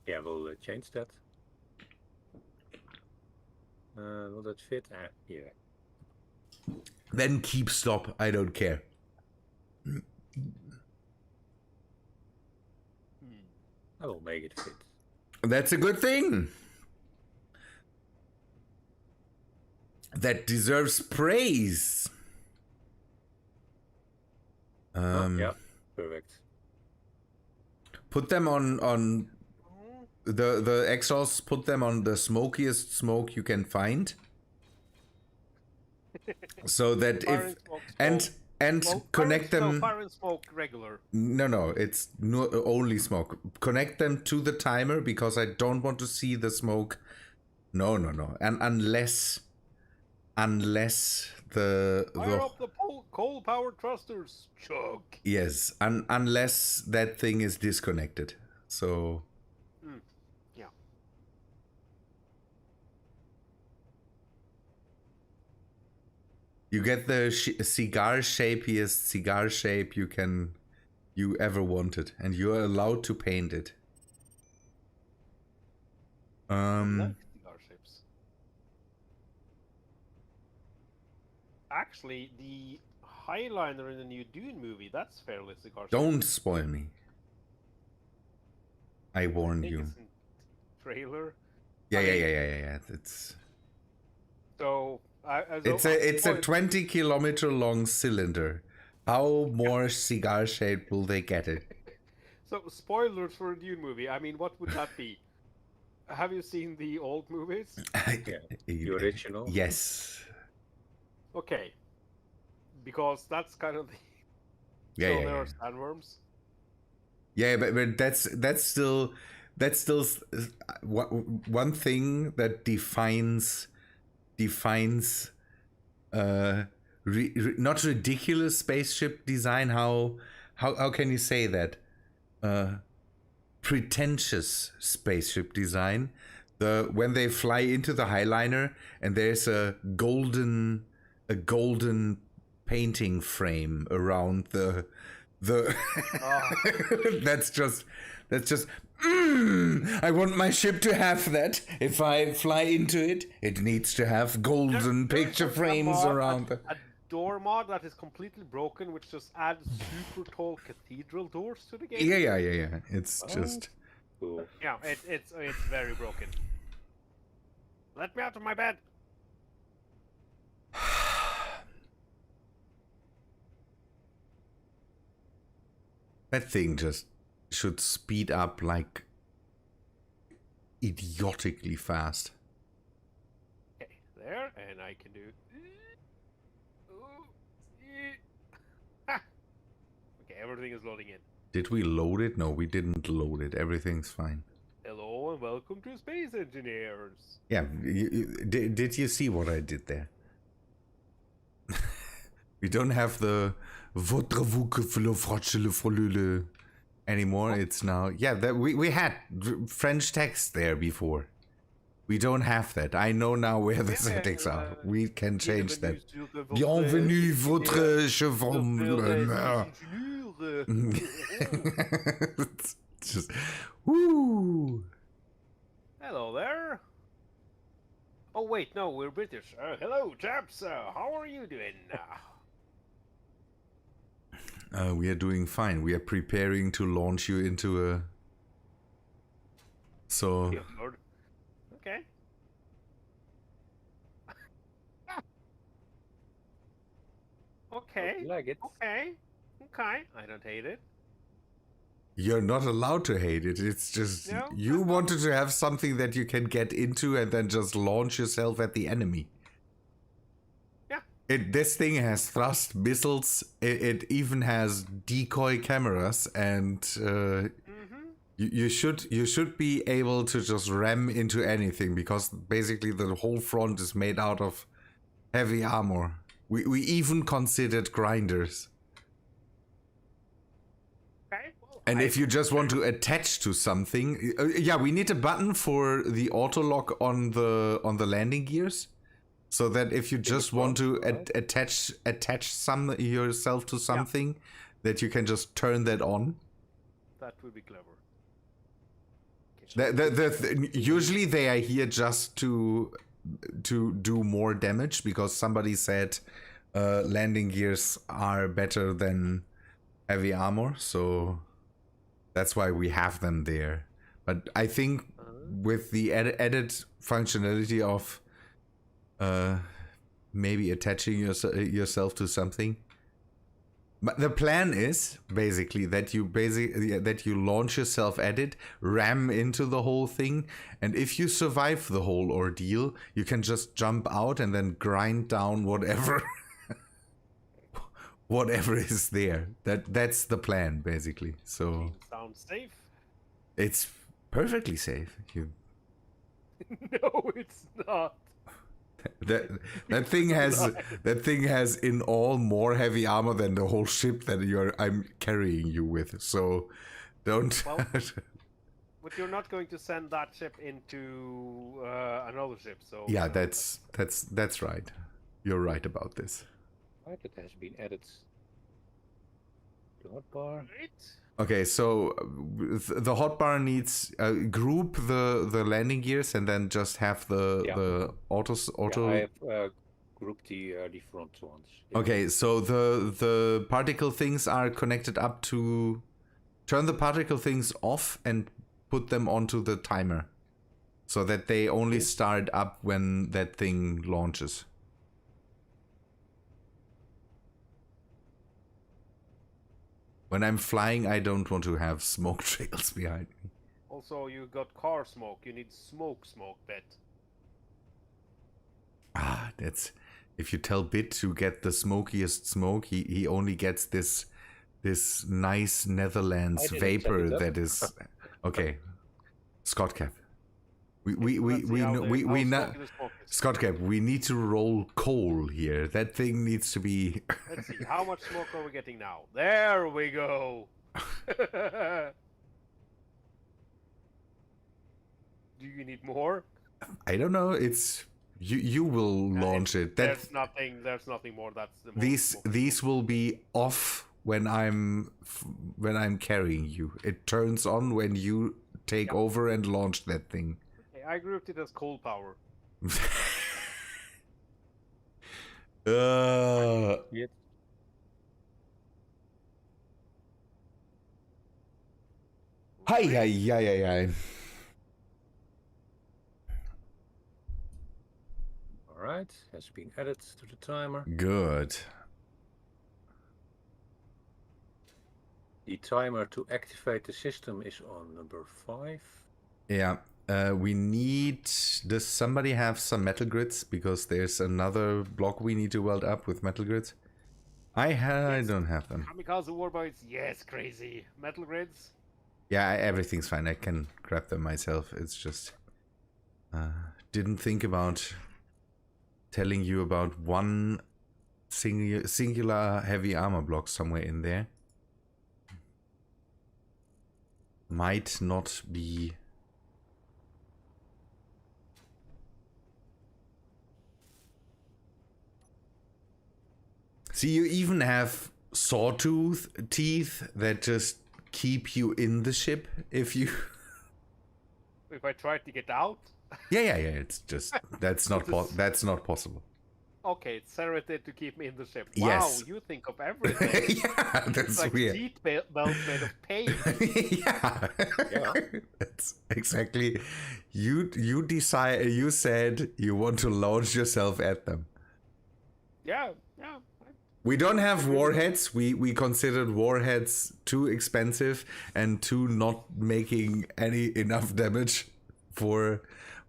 Yeah, we'll change that. Will that fit? Yeah. Then keep stop. I don't care. I will make it fit. That's a good thing. That deserves praise. Yeah, perfect. Put them on the exhausts. Put them on the smokiest smoke you can find. So that Fire and connect them. No, fire and smoke regular. No, it's only smoke. Connect them to the timer because I don't want to see the smoke No, no, no. And unless Fire the up the coal-powered thrusters. Chug. yes, unless that thing is disconnected. So Yeah. you get the cigar shapiest cigar shape you ever wanted, and you are allowed to paint it. I like cigar shapes. Actually, the highliner in the new Dune movie, that's fairly cigar shaped. Don't spoil me. I I warn think you. it's in trailer. Yeah, I yeah, mean- yeah, yeah, yeah. It's So, it's a 20-kilometer long cylinder. How more cigar shaped will they get it? So, spoilers for a Dune movie. I mean, what would that be? Have you seen the old movies? Yeah, the original. Yes. Okay. Because that's kind of the... Yeah, so yeah, there yeah. are sandworms. Yeah, but that's still one thing that defines not ridiculous spaceship design. How can you say that? Pretentious spaceship design. When they fly into the highliner and there's a golden painting frame around the that's just I want my ship to have that. If I fly into it, it needs to have golden There is picture a frames mod, around the... a door mod that is completely broken, which just adds super tall cathedral doors to the game. Yeah. It's just... Cool. Yeah, it's very broken. Let me out of my bed. That thing just should speed up like idiotically fast. Okay, there, and I can do. Ha! Okay, everything is loading in. Did we load it? No, we didn't load it. Everything's fine. Hello and welcome to Space Engineers. Yeah, did you see what I did there? We don't have the anymore. It's now, yeah, that we had French text there before. We don't have that. I know now where the settings are. We can change that. Bienvenue votre chevron. Just, woo. Hello there. Oh wait, no, we're British. Hello, chaps. How are you doing? We are doing fine. We are preparing to launch you into a... So... Yeah, Lord. Okay. Okay. I like it. Okay. Okay. I don't hate it. You're not allowed to hate it. It's just No? you wanted to have something that you can get into and then just launch yourself at the enemy. Yeah. This thing has thrust missiles. It even has decoy cameras, and you should be able to just ram into anything, because basically the whole front is made out of heavy armor. We even considered grinders. Okay. Well, And if you just want to attach to something, yeah, we need a button for the auto lock on the landing gears, so that if you just want to attach yourself to something, that you can just turn that on. that would be clever. Usually they are here just to do more damage, because somebody said landing gears are better than heavy armor, so that's why we have them there. But I think with the added functionality of maybe attaching yourself to something. But the plan is basically that you launch yourself at it, ram into the whole thing, and if you survive the whole ordeal, you can just jump out and then grind down whatever whatever is there. That's the plan basically. So Sounds safe. it's perfectly safe. No, it's not. That thing has in all more heavy armor than the whole ship that I'm carrying you with. So don't. Well, but you're not going to send that ship into another ship, so. Yeah, that's right. You're right about this. Right, it has been added. The hotbar. Right. Okay, so the hotbar needs group the landing gears and then just have the auto. Yeah, I have grouped the front ones. Yeah. Okay, so the particle things are connected up to. Turn the particle things off and put them onto the timer, so that they only start up when that thing launches. When I'm flying, I don't want to have smoke trails behind me. Also, you got car smoke. You need smoke, Bit. Ah, that's... If you tell Bit to get the smokiest smoke, he only gets this nice Netherlands vapor that is... Okay. Scott Cap. We know... Scott Cap, we need to roll coal here. That thing needs to be... Let's see, how much smoke are we getting now? There we go! Do you need more? I don't know, it's... You will launch it. There's nothing more. That's the most these will be off when I'm carrying you. It turns on when you take over and launch that thing. Okay, I grouped it as coal power. Yep. Hi. Alright, has been added to the timer. Good. The timer to activate the system is on number 5. Yeah. We need... Does somebody have some metal grids? Because there's another block we need to weld up with metal grids. I don't have them. Kamikaze warboys, yes, crazy. Metal grids? Yeah, everything's fine. I can grab them myself. It's just... didn't think about telling you about one singular heavy armor block somewhere in there. Might not be... See, you even have sawtooth teeth that just keep you in the ship if you... If I try to get out? Yeah. It's just that's not possible. Okay, it's serrated to keep me in the ship. Yes. Wow, you think of everything. Yeah, that's it's like weird. seat belt made of paint. Yeah. That's exactly. You decide. You said you want to launch yourself at them. Yeah. We don't have warheads. We considered warheads too expensive and too not making enough damage for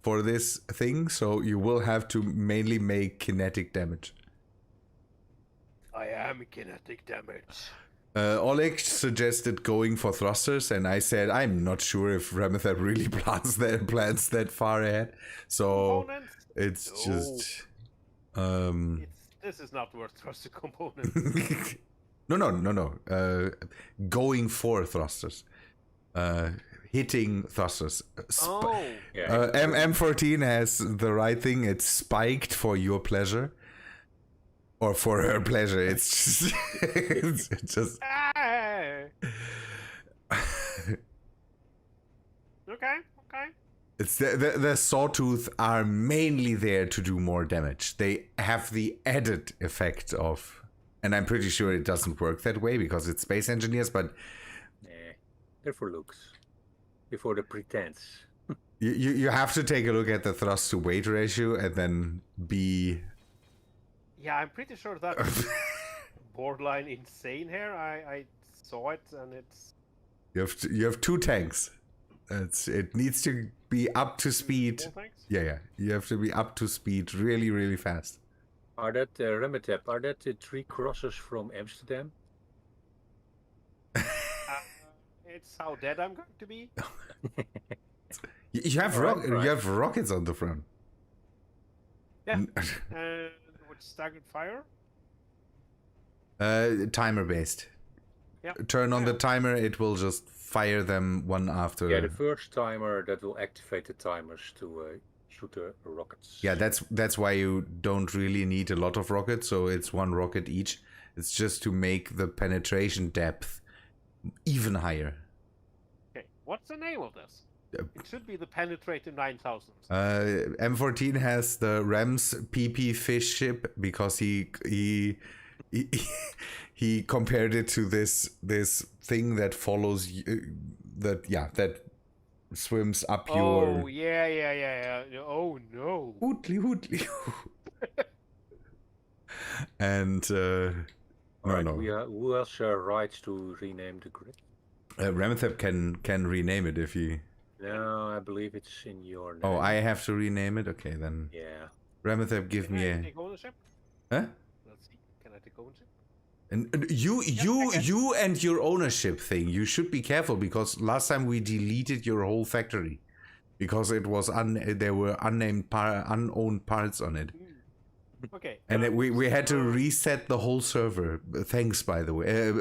this thing. So you will have to mainly make kinetic damage. I am kinetic damage. Oleg suggested going for thrusters, and I said I'm not sure if Remethep really plans that far ahead. So Components? it's No. just. This is not worth thruster components. No. Going for thrusters. Hitting thrusters. Yeah. M14 has the right thing. It's spiked for your pleasure. Or for her pleasure. It's just... it's just... Okay. It's the sawtooth are mainly there to do more damage. They have the added effect of... And I'm pretty sure it doesn't work that way because it's space engineers, but... They're for looks. They're for the pretense. You have to take a look at the thrust to weight ratio and then be... Yeah, I'm pretty sure that's borderline insane here. I saw it and it's... You have 2 tanks. It needs to be up to speed. Yeah. You have to be up to speed really, really fast. Are that Remethep? Are that the 3 crosses from Amsterdam? It's how dead I'm going to be. You have Alright, you right. have rockets on the front. Yeah. And with staggered fire? Timer based. Yeah. Turn on Yeah. the timer, it will just fire them one after. Yeah, the first timer that will activate the timers to shoot the rockets. Yeah, that's why you don't really need a lot of rockets, so it's one rocket each. It's just to make the penetration depth even higher. Okay. What's the name of this? It should be the Penetrator 9000. M14 has the Rems PP fish ship because he he compared it to this thing that follows you, that swims up Oh, your yeah. Oh, no. hootly. And Alright, no. who else rights to rename the grid? Remethep can rename it if he. No, I believe it's in your name. Oh, I have to rename it. Okay, then. Yeah. Remethep, give Can me I a. take ownership? Huh? Let's see. Can I take ownership? And I can. you and your ownership thing. You should be careful because last time we deleted your whole factory because it was there were unowned parts on it. Okay. And we had to reset the whole server. Thanks, by the way.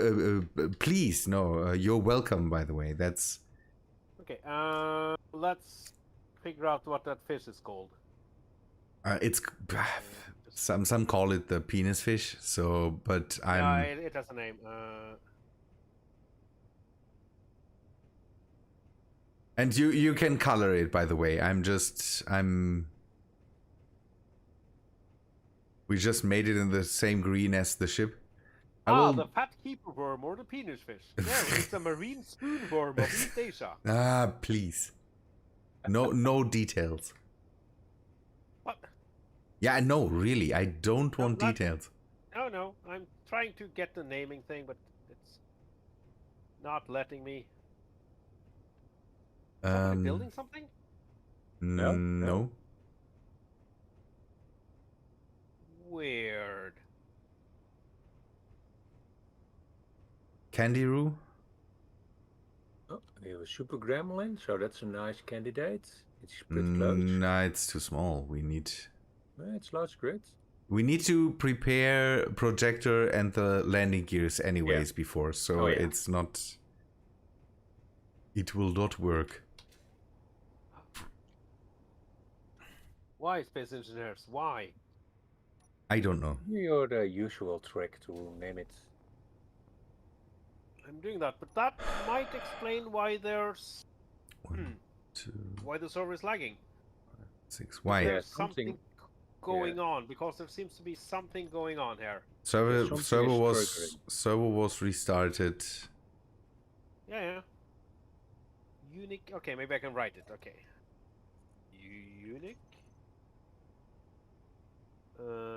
Please, no, you're welcome. By the way, that's. Okay. Let's figure out what that fish is called. It's some call it the penis fish. So, but I'm. No, it has a name. And you can color it, by the way. We just made it in the same green as the ship. The fat keeper worm or the penis fish. Yeah, it's a marine spoon worm of East Asia. Ah, please. No details. What? Yeah, no, really. I don't want not- details. No. I'm trying to get the naming thing, but it's not letting me. Somebody building something? No. Weird. Candy-Roo? Oh, we have a super gremlin, so that's a nice candidate. It's pretty close. No, it's too small. We need It's large grid. We need to prepare projector and the landing gears anyways before, so it's not. It will not work. Why, space engineers? Why? I don't know. Your the usual trick to name it. I'm doing that, but that might explain why there's 1, 2, why the server is lagging. 6. Why? Yeah, There's something- something going on because there seems to be something going on here. Server something is server was restarted. Yeah. Unique. Okay, maybe I can write it. Okay. Unique.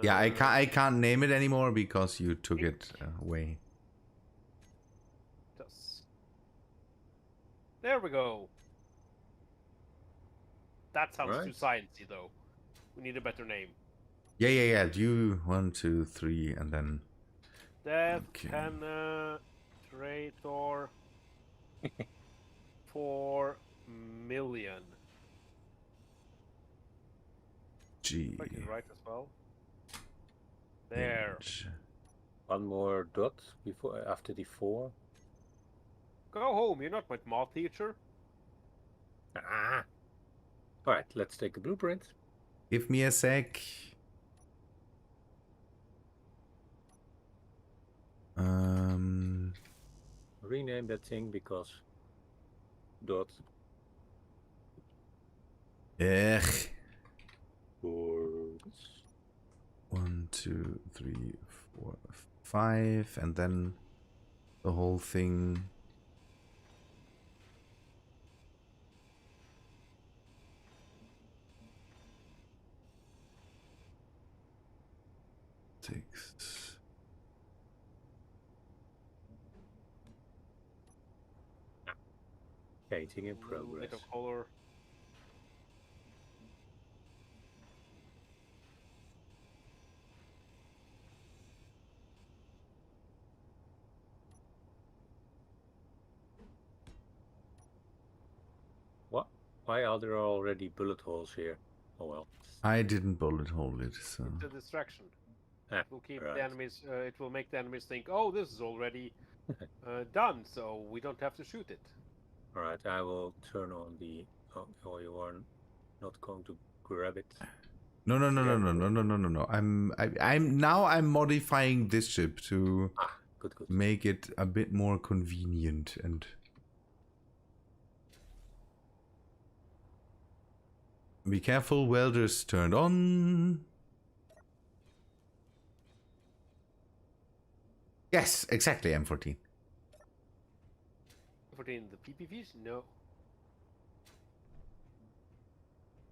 Yeah, I can't name it anymore because you took it away. There we go. That sounds Right. too sciencey, though. We need a better name. Yeah. Do 1, 2, 3, and then. Death Okay. Penetrator 4 million. G. I can write as well. There. H. One more dot before after the 4. Go home. You're not my math teacher. Ah. All right, let's take a blueprint. Give me a sec. Rename that thing because dot Ugh. 4. 1, 2, 3, 4, 5, and then the whole thing. Six. Painting in Bit progress. of color. What? Why are there already bullet holes here? Oh well. I didn't bullet hole it, so... It's a distraction. Ah, It will keep right. the enemies. It will make the enemies think, "Oh, this is already done, so we don't have to shoot it." Alright, I will turn on the... Oh, you are not going to grab it. No. I'm modifying this ship to Ah, good. make it a bit more convenient and... Be careful, welders turned on. Yes, exactly, M14. 14, the PPVs? No.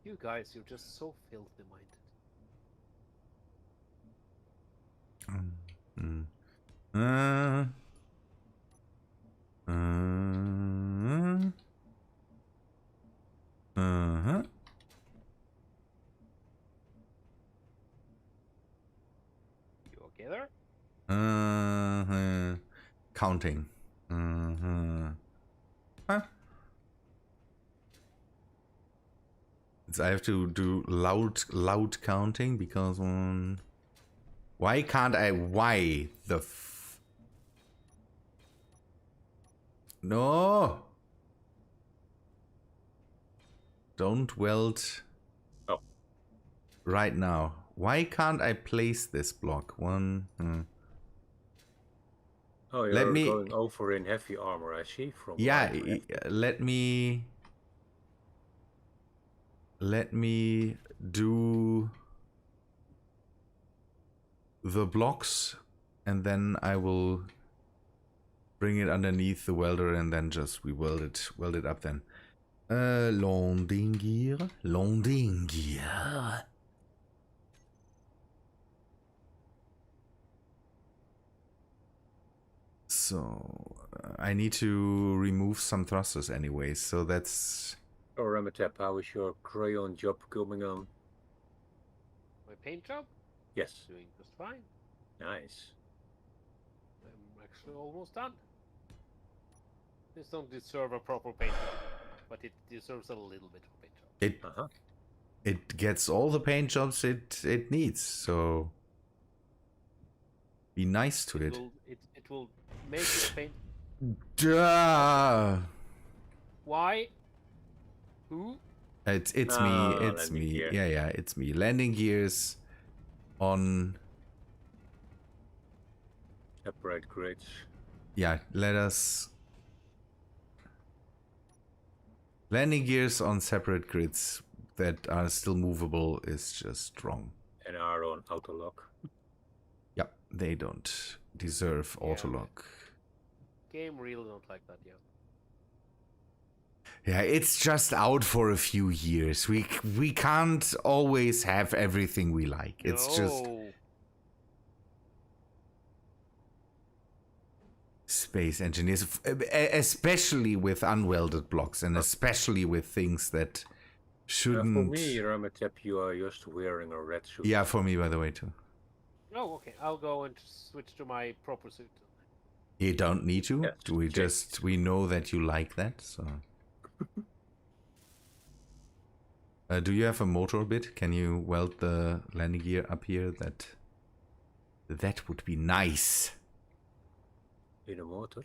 You guys, you're just so filthy minded. Uh-huh. You okay there? Counting. Huh? I have to do loud counting because why can't I? Why the no? Don't weld. Oh. Right now. Why can't I place this block? Oh, you're going over in heavy armor, I see. From yeah, let me do the blocks, and then I will bring it underneath the welder, and then just weld it up then. Landing gear. So I need to remove some thrusters anyway, so that's... Oh, Remethep, how is your crayon job coming on? My paint job? Yes. Doing just fine. Nice. I'm actually almost done. This don't deserve a proper paint job, but it deserves a little bit of paint job. It gets all the paint jobs it needs, so be nice to it. It will make it paint. Duh. Why? Who? It's me. It's me. Gear. Yeah, it's me. Landing gears on. Separate grids. Yeah, let us. Landing gears on separate grids that are still movable is just wrong. And are on auto lock. Yep, they don't deserve auto lock. Game really don't like that yet. Yeah, it's just out for a few years. We can't always have everything we like. It's just space engineers, especially with unwelded blocks, and especially with things that shouldn't. For me, Remethep, you are just wearing a red suit. Yeah, for me, by the way, too. Oh, okay. I'll go and switch to my proper suit. You don't need to. Yes, we know that you like that, so. Do you have a motor bit? Can you weld the landing gear up here? That would be nice. In a motor?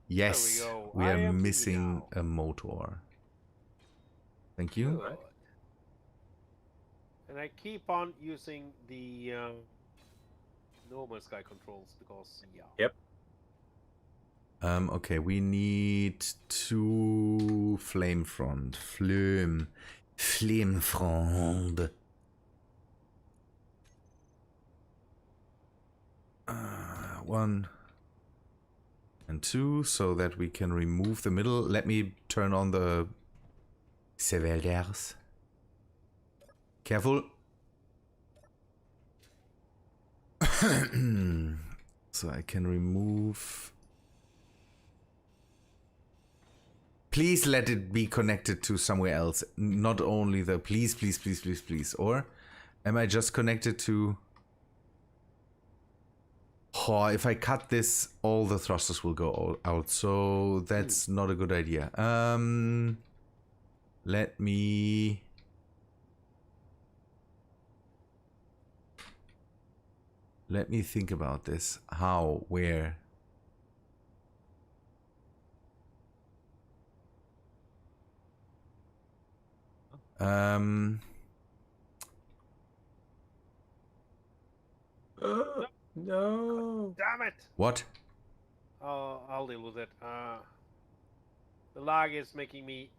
Yes, There we go. we I are am missing now. a motor. Thank you. Good. And I keep on using the normal sky controls because Yep. Okay, we need 2 flame front. Flame front. 1 and 2, so that we can remove the middle. Let me turn on the Sevelders. Careful. So I can remove. Please let it be connected to somewhere else. Not only the please. Or am I just connected to... Oh, if I cut this, all the thrusters will go out. So that's not a good idea. Let me... Let me think about this. How? Where? No. Damn it! What? I'll deal with it. The lag is making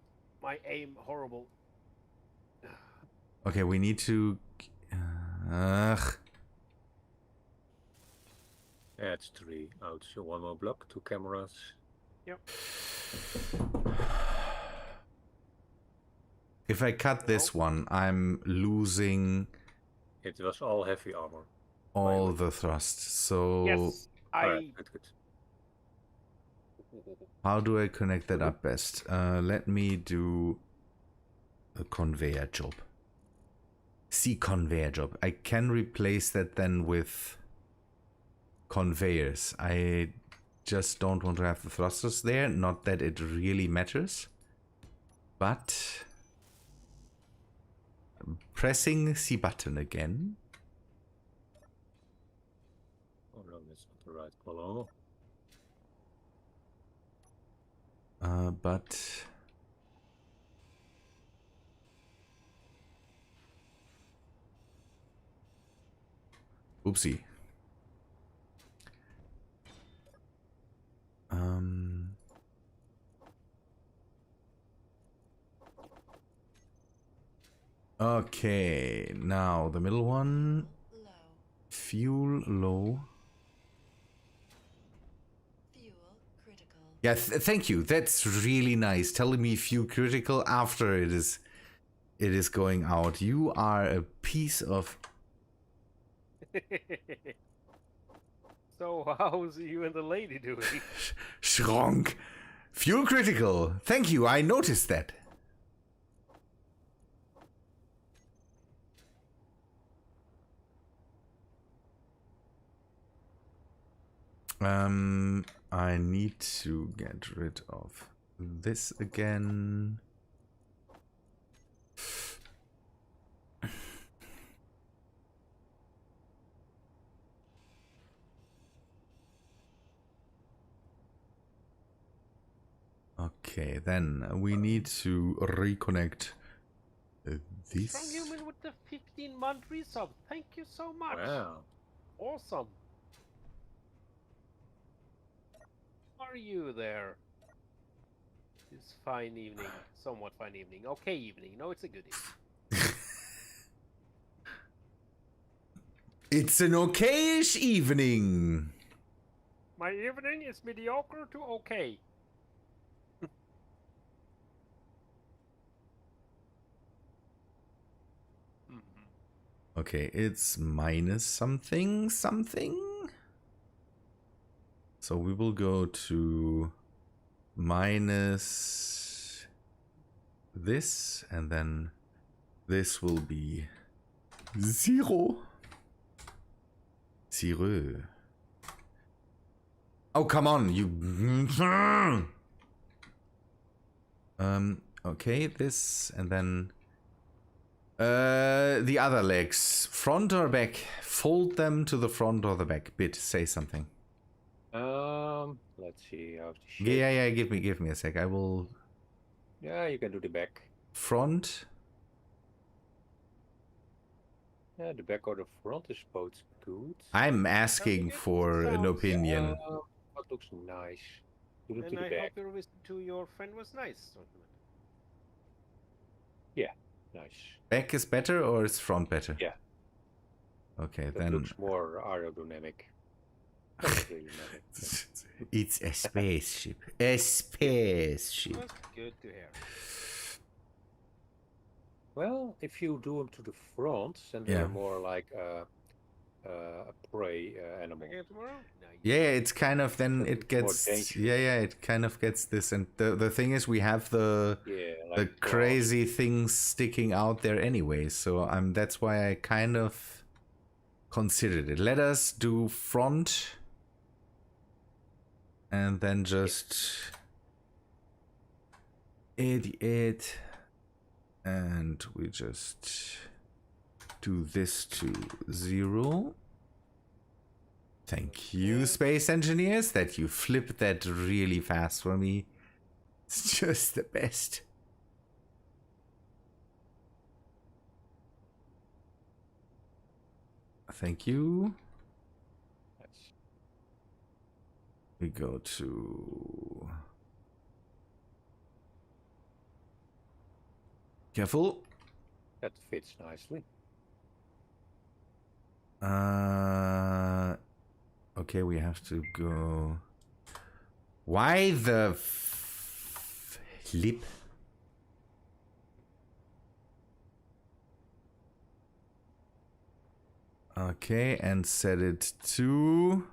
my aim horrible. Okay, we need to... Ugh. Yeah, it's 3 out. So 1 more block, 2 cameras. Yep. If I cut this one, I'm losing It was all heavy armor. all the thrust. So Yes, Alright, good. how do I connect that up best? Let me do a conveyor job. See, conveyor job. I can replace that then with conveyors. I just don't want to have the thrusters there. Not that it really matters. But pressing C button again. Oh no, that's not the right color. But oopsie. Okay, now the middle one. Low. Fuel low. Fuel critical. Yeah, thank you. That's really nice. Telling me fuel critical after it is going out. You are a piece of... So how's you and the lady doing? Schronk. Fuel critical. Thank you. I noticed that. I need to get rid of this again. Okay, then we need to reconnect this. Strong human with the 15-month resub. Thank you so much. Wow. Awesome. Are you there? This fine evening, somewhat fine evening. Okay evening. No, it's a good evening. It's an okayish evening. My evening is mediocre to okay. Okay, it's minus something, something. So we will go to minus this, and then this will be 0. 0. Oh, come on, you... okay, this, and then... the other legs. Front or back? Fold them to the front or the back. Bit, say something. Let's see how the shape. Yeah, give me a sec. I will... Yeah, you can do the back. Front. Yeah, the back or the front is both good. I'm asking for an opinion. What looks nice? Do it And to the I back. hope your visit to your friend was nice. Yeah, nice. Back is better or is front better? Yeah. Okay, That then... looks more aerodynamic. Doesn't really matter. It's a spaceship. A spaceship. That's good to hear. Well, if you do them to the front, then Yeah. they're more like a prey animal. Again tomorrow? Nice. Yeah, it's kind of then But it it's more gets... dangerous. Yeah, it kind of gets this. And the thing is, we have the... Yeah, like the claws. crazy things sticking out there anyway, so that's why I kind of considered it. Let us do front and then just 88 And we just do this to 0. Thank you, space engineers, that you flipped that really fast for me. It's just the best. Thank you. We go to... Careful. That fits nicely. Okay, we have to go... Why the flip? Okay, and set it to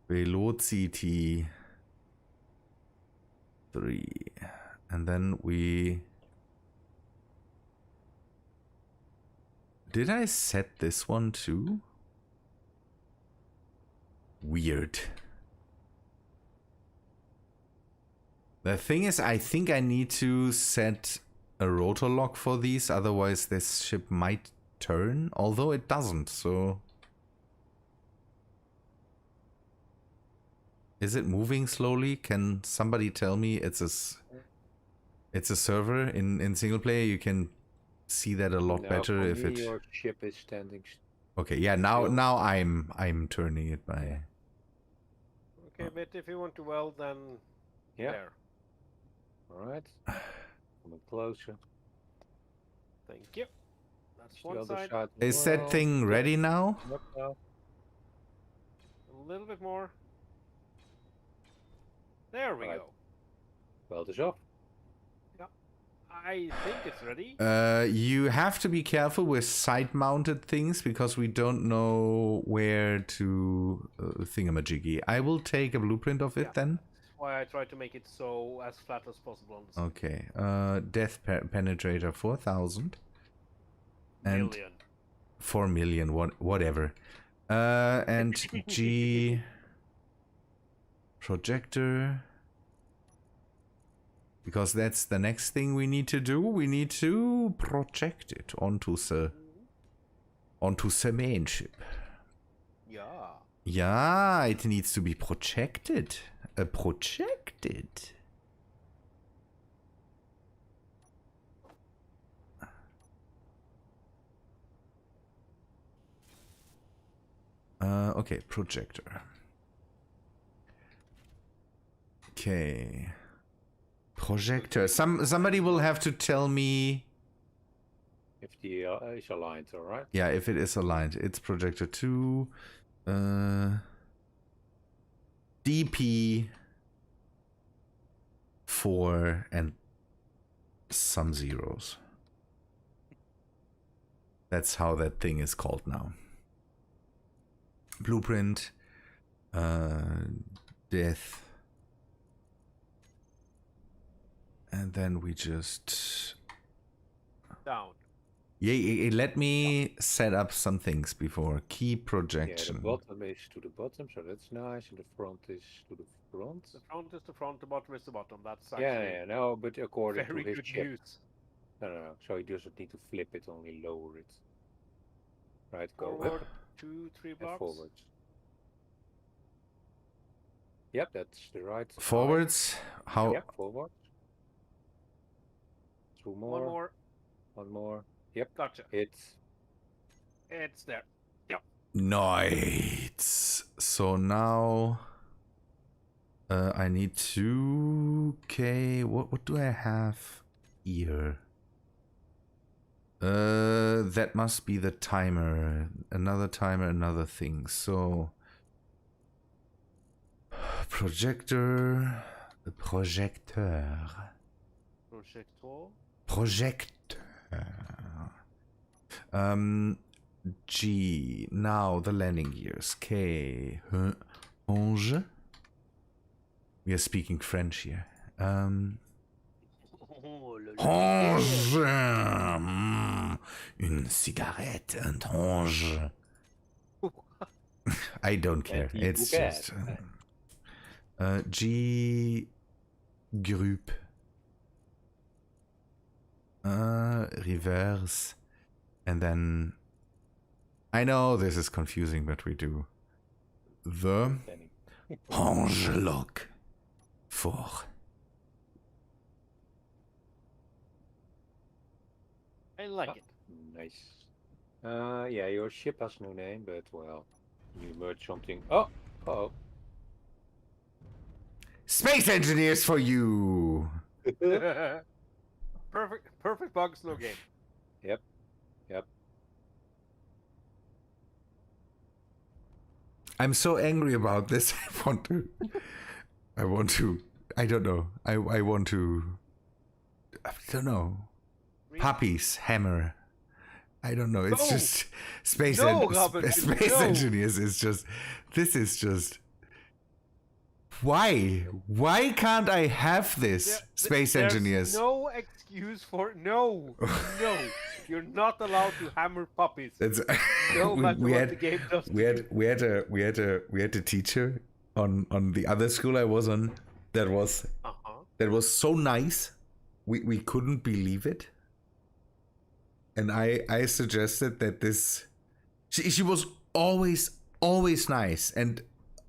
velocity 3. And then we... Did I set this one too? Weird. The thing is, I think I need to set a rotor lock for these, otherwise this ship might turn, although it doesn't, so... Is it moving slowly? Can somebody tell me it's a server in single player? You can see that a lot better if it... Your ship is standing. Okay, yeah, now I'm turning it by... Okay, but if you want to weld, then Yeah. there. Alright. Coming closer. Thank you. That's The one other side. side. Is that thing ready now? Yep, now. A little bit more. There we Right. go. Weld is off. I think it's ready. You have to be careful with side-mounted things because we don't know where to thingamajiggy. I will take a blueprint of it Yeah. then. That's why I try to make it so as flat as possible on the side. Okay. Death penetrator 4000 and Million. 4 million. Whatever. And G projector. Because that's the next thing we need to do. We need to project it onto the main ship. Yeah. Yeah, it needs to be projected. Projected. Okay, projector. Okay. Projector. Somebody will have to tell me. If the is aligned, alright? Yeah, if it is aligned. It's projector 2. DP 4 and some zeros. That's how that thing is called now. Blueprint. Death. And then we just... Down. Yeah, let me set up some things before. Key projection. Yeah, the bottom is to the bottom, so that's nice, and the front is to the front. The front is the front, the bottom is the bottom. That's actually Yeah, no, but according very to his good ship. news. No. So he doesn't need to flip it, only lower it. Right, go Forward up 2, 3 and blocks. forwards. Yep, that's the right. Forwards? How? Yep, forwards. 2 more. One more. 1 more. Yep, Gotcha. it's there. Yep. Nice. So now I need to... Okay, what do I have here? That must be the timer. Another timer, another thing. So projector, projector. G. Now the landing gears. K. Onge. We are speaking French here. Onge. Une cigarette and onge. I don't care. And the It's bouquet. just G. Group. Reverse. And then... I know this is confusing, but we do the Hange lock 4. I like it. Nice. Yeah, your ship has no name, but well, you merge something. Oh, oh. Space engineers for you! Perfect bug, slow game. Yep. I'm so angry about this. I don't know. I don't know. Puppies, hammer. I don't know. It's No. just space Raben, space no. engineers is just, this is just, why can't I have this? Space There's engineers. no excuse for no. You're not allowed to hammer puppies. It's, No matter what the game does. we had a teacher on the other school I was on that was so nice we couldn't believe it, and I suggested that this she was always nice and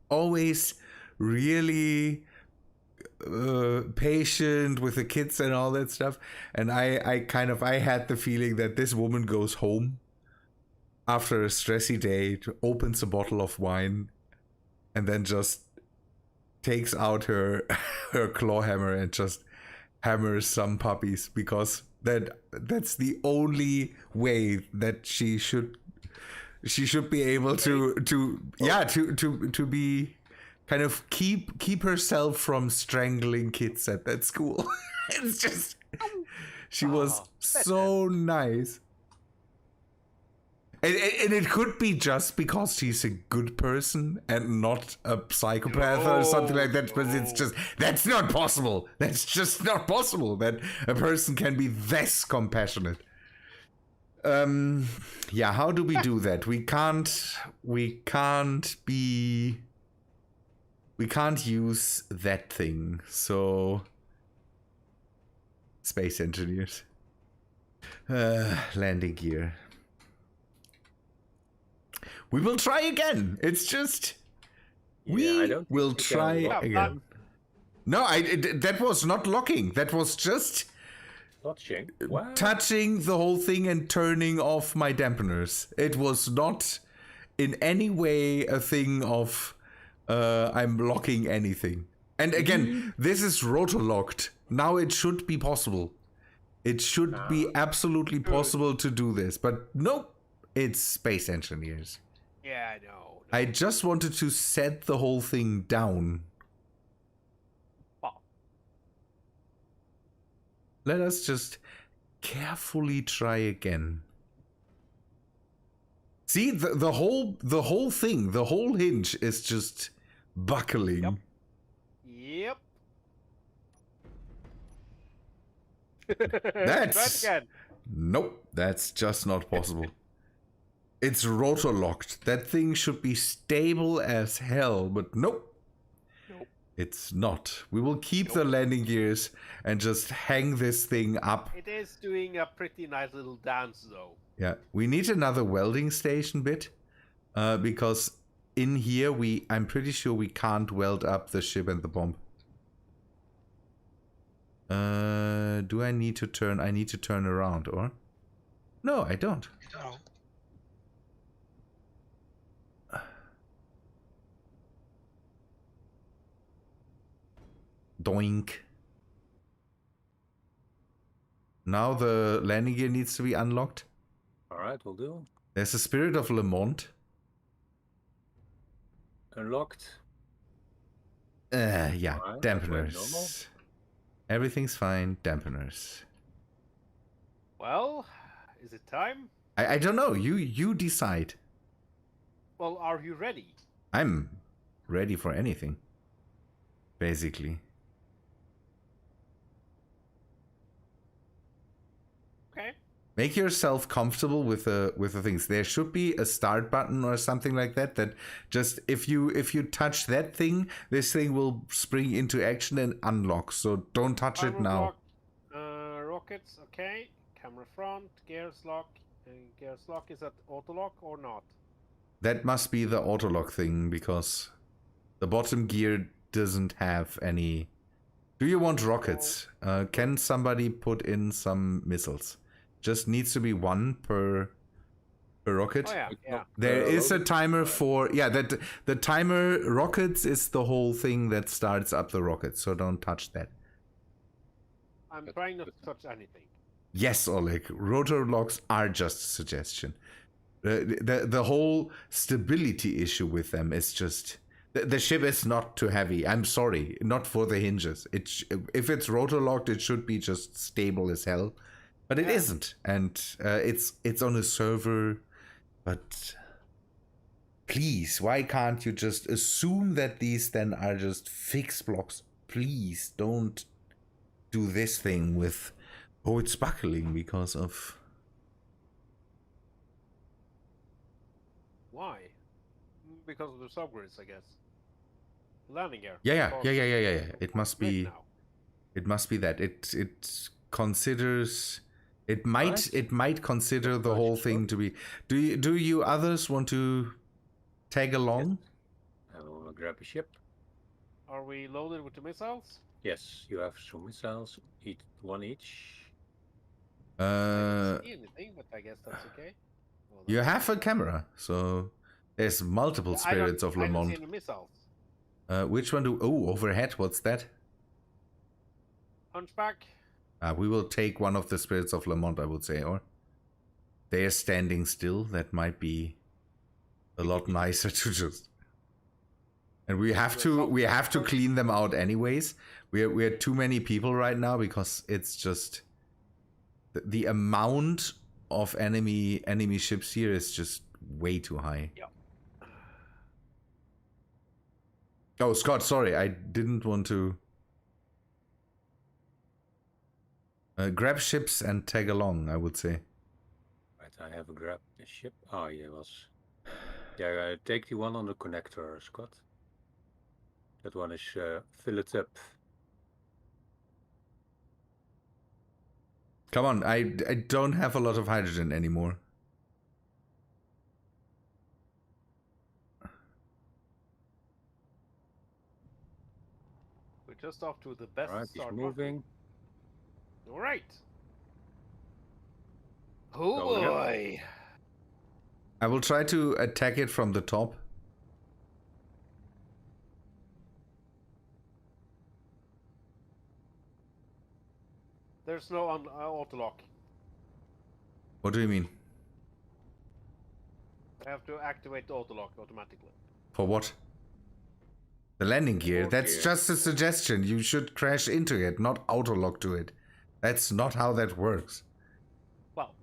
always really patient with the kids and all that stuff, and I had the feeling that this woman goes home after a stressy day, opens a bottle of wine, and then just takes out her claw hammer and just hammers some puppies, because that's the only way that she should be able to be kind of keep herself from strangling kids at that school. It's just she was so nice. And it could be just because she's a good person and not a psychopath or something like that, but it's just, that's not possible. That's just not possible that a person can be this compassionate. Yeah, how do we do that? We can't use that thing, so space engineers. Landing gear. We will try again. It's just we will try again. No, that was not locking. That was just touching the whole thing and turning off my dampeners. It was not in any way a thing of I'm locking anything. And again, this is rotor locked. Now it should be possible. It should be absolutely possible to do this. But nope, it's space engineers. Yeah, I know. I just wanted to set the whole thing down. Wow. Let us just carefully try again. See, the whole thing, the whole hinge is just buckling. Yep. That's Try it again. Nope, that's just not possible. It's rotor locked. That thing should be stable as hell, but nope. It's not. We will keep the landing gears and just hang this thing up. It is doing a pretty nice little dance, though. Yeah, we need another welding station bit, because in here I'm pretty sure we can't weld up the ship and the bomb. Do I need to turn? I need to turn around, or? No, I don't. No. Doink. Now the landing gear needs to be unlocked. Alright, will do. There's a Spirit of Lemont. Unlocked. Yeah, Alright, that went normal. dampeners. Everything's fine, dampeners. Well, is it time? I don't know, you decide. Well, are you ready? I'm ready for anything, basically. Okay. Make yourself comfortable with the things. There should be a start button or something like that. That just if you touch that thing, this thing will spring into action and unlock. So don't touch it now. Rockets, okay. camera front, gears lock. Gears lock, is that auto lock or not? That must be the autolock thing, because the bottom gear doesn't have any... Do you want rockets? Can somebody put in some missiles? Just needs to be one per rocket. Oh yeah, yeah. There is a timer for... Yeah, that the timer rockets is the whole thing that starts up the rocket, so don't touch that. I'm trying not to touch anything. Yes, Oleg, rotor locks are just a suggestion. The whole stability issue with them is just... The ship is not too heavy. I'm sorry, not for the hinges. If it's rotor locked, it should be just stable as hell, but it isn't. And it's on a server. But please, why can't you just assume that these then are just fixed blocks? Please don't do this thing with, oh, it's buckling because of... Why? Because of the subgrids, I guess. Landing gear. Yeah. Or- It must Grid be. now. It must be that it considers. It might consider the whole thing to be. Do you others want to tag along? I will grab a ship. Are we loaded with the missiles? Yes, you have some missiles, one each. I Uh, don't see anything, but I guess that's okay. Well, you have a camera, so there's multiple I don't- spirits of I don't see Lamont. any missiles. Which one do? Oh, overhead. What's that? Hunchback. We will take one of the spirits of Lamont, I would say, or they are standing still. That might be a lot nicer to just. And we have to clean them out anyways. We are too many people right now because it's just the amount of enemy ships here is just way too high. Yeah. Oh, Scott, sorry, I didn't want to. Grab ships and tag along, I would say. Right, I have grabbed the ship. Oh, yeah, it was. Yeah, take the one on the connector, Scott. That one is Remethep. Come on, I don't have a lot of hydrogen anymore. We're just off to the best Alright, he's start. moving. All right. Oh Go again. boy. I will try to attack it from the top. There's no auto lock. What do you mean? I have to activate the auto lock automatically. For what? The landing gear. Oh, That's dear. just a suggestion. You should crash into it, not auto-lock to it. That's not how that works. Well,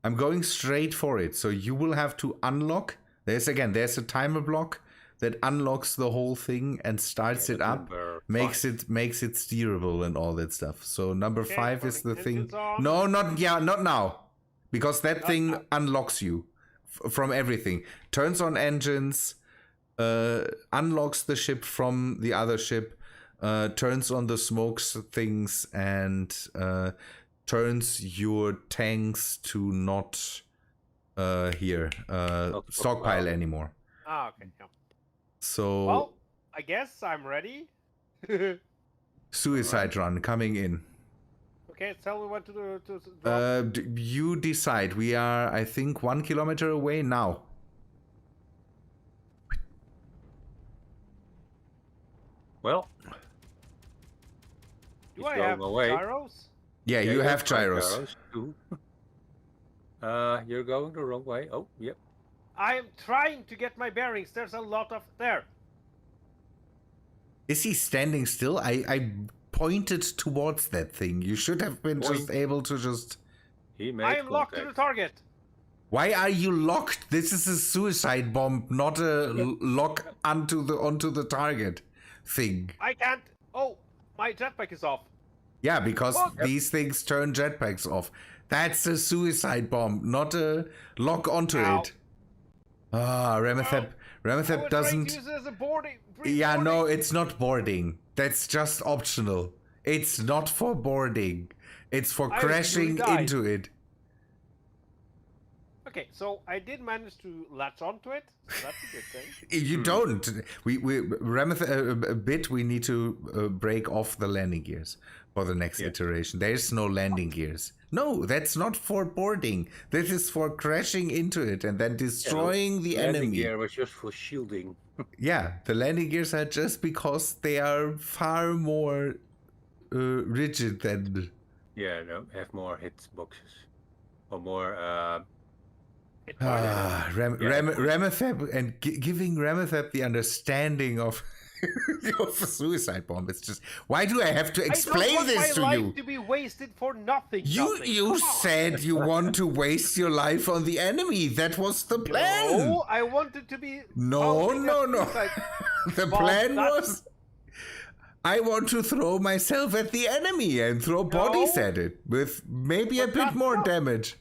I'm going straight for it, so you will have to unlock. There's a timer block that unlocks the whole thing and starts Yeah, it that's up, number makes 5. it steerable and all that stuff. So number Okay, 5 is the turning thing. engines on. No, not now, because that Not thing now. unlocks you from everything. Turns on engines, unlocks the ship from the other ship, turns on the smokes things, and turns your tanks to not stockpile stockpile. anymore. okay. Yeah. So Well, I guess I'm ready. okay, suicide run coming in. tell me when to drop. You decide. We are, I think, 1 kilometer away now. Well, Do he's I going have away. gyros? Yeah, you have gyros. gyros too. You're going the wrong way. Oh, yep. I am trying to get my bearings. There's a lot of there. Is he standing still? I pointed towards that thing. You should have been just Point. able to just... He made I am locked to the contact. target. Why are you locked? This is a suicide bomb, not a lock onto the target thing. I can't. Oh, my jetpack is off. Yeah, because Oh, yep. these things turn jetpacks off. That's a suicide bomb, not a lock onto Ow. it. Ah, Remethep. I Remethep was trying to doesn't... use it as a boarding. Yeah, no, boarding. it's not boarding. That's just optional. It's not for boarding. It's for I crashing died. into it. Okay, so I did manage to latch onto it, so that's a good thing. You don't. We Remethep, a bit. We need to break off the landing gears for the next Yeah. iteration. There's no landing gears. No, that's not for boarding. This is for crashing into it and then destroying the Landing enemy. gear was just for shielding. Yeah, the landing gears are just because they are far more rigid than. Yeah, no, have more hit boxes. Or more, Remethep and giving Remethep the understanding of of a suicide bomb. It's just, why do I have to I explain don't want this my to life you? to be wasted for nothing. You Come on. said you want to waste your life on the enemy. That was the plan. No, I wanted to be. No, founding no, a no. suicide The bomb. plan That's- was, I want to throw myself at the enemy and throw bodies at it with maybe a But bit that's more not- damage.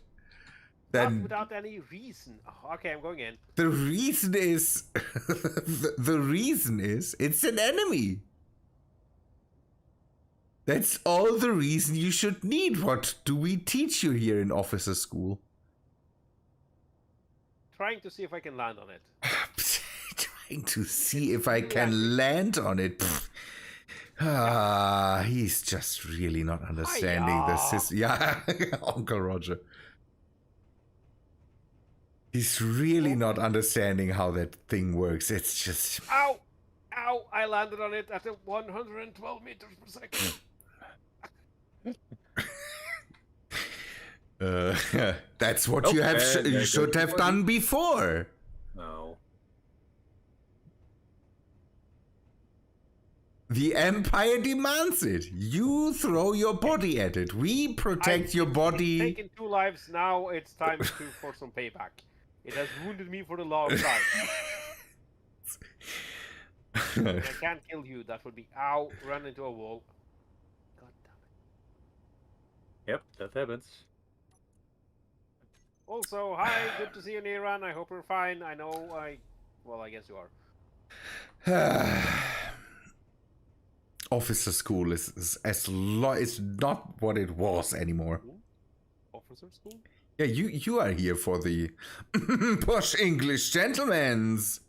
Not Then without any reason. Oh, okay, I'm going in. the reason is the reason is it's an enemy. That's all the reason you should need. What do we teach you here in officer school? Trying to see if I can land on it. Trying to see if I can land on it. Pfft. He's just really not understanding the system. Yeah, Uncle Roger. He's really not understanding how that thing works. It's just. Ow! Ow! I landed on it at 112 meters per second. That's what you have. You should have done before. no. The Empire demands it. You throw your body at it. We protect your body. Taken 2 lives. Now it's time for some payback. It has wounded me for a long time. I can't kill you. That would be ow. Run into a wall. God damn it. Yep, that happens. Also, hi. Good to see you, Niran. I hope you're fine. I know Well, I guess you are. Officer school is it's not what it was anymore. Officer school? Yeah, you are here for the posh English gentlemen's.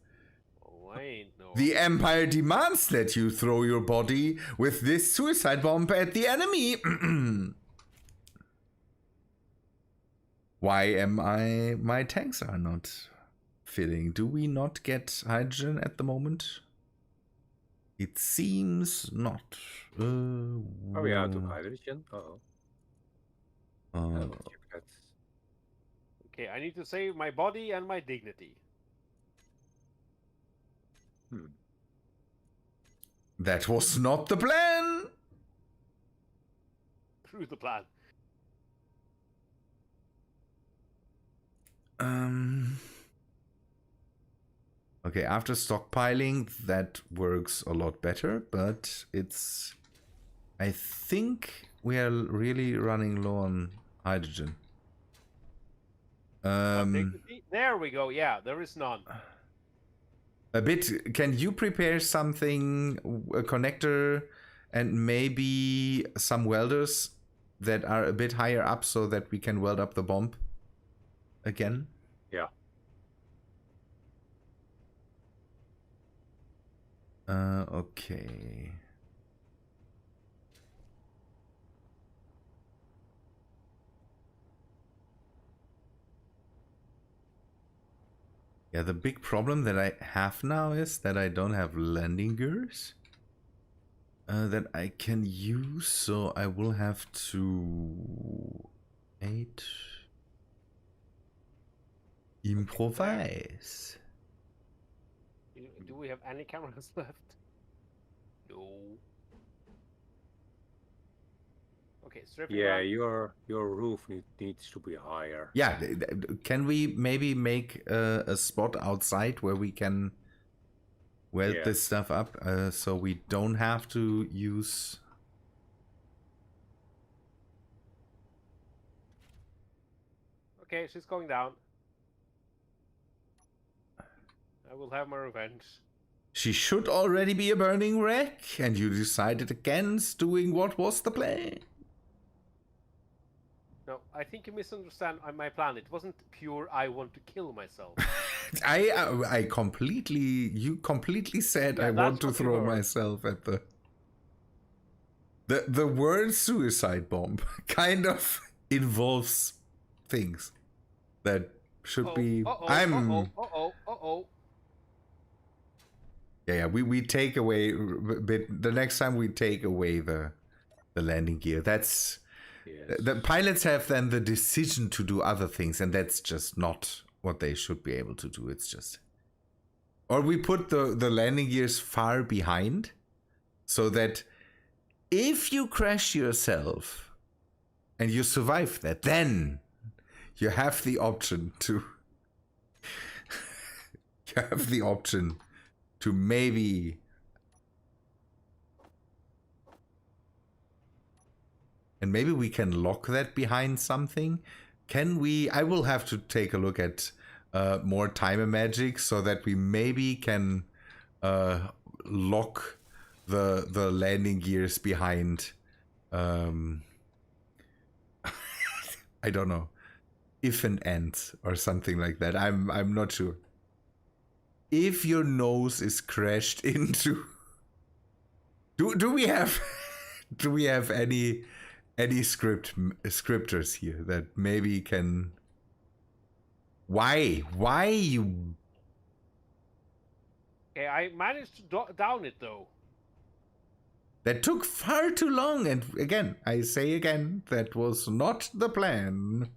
Oh, I ain't no. The Empire demands that you throw your body with this suicide bomb at the enemy. Why am my tanks are not filling? Do we not get hydrogen at the moment? It seems not. Are we out of hydrogen? Uh-oh. Oh, Okay, I need to save my body and my dignity. That was not the plan. Through the plan. Okay, after stockpiling, that works a lot better, but it's... I think we are really running low on hydrogen. Dignity? There we go. Yeah, there is none. A bit... Can you prepare something, a connector, and maybe some welders that are a bit higher up so that we can weld up the bomb again? Yeah. Okay. Yeah, the big problem that I have now is that I don't have landing gears that I can use, so I will have to improvise. Do we have any cameras left? No. Okay, stripping. Yeah, around. your roof needs to be higher. Yeah, can we maybe make a spot outside where we can weld this stuff up so we don't have to use... Okay, she's going down. I will have my revenge. She should already be a burning wreck, and you decided against doing what was the plan. No, I think you misunderstand my plan. It wasn't pure I want to kill myself. I completely, you completely said Yeah, I want that's to what you throw heard. myself at the word suicide bomb kind of involves things that should be. Yeah, we take away, but the next time we take away the landing gear, that's Yes. the pilots have then the decision to do other things, and that's just not what they should be able to do. It's just, or we put the landing gears far behind, so that if you crash yourself and you survive that, then you have the option to you have the option to maybe and maybe we can lock that behind something. Can we? I will have to take a look at more timer magic so that we maybe can lock the landing gears behind. I don't know, if and end or something like that. I'm not sure. If your nose is crashed into, do we have do we have any scripters here that maybe can? Why you? Okay, I managed to down it though. That took far too long, and again, I say again, that was not the plan.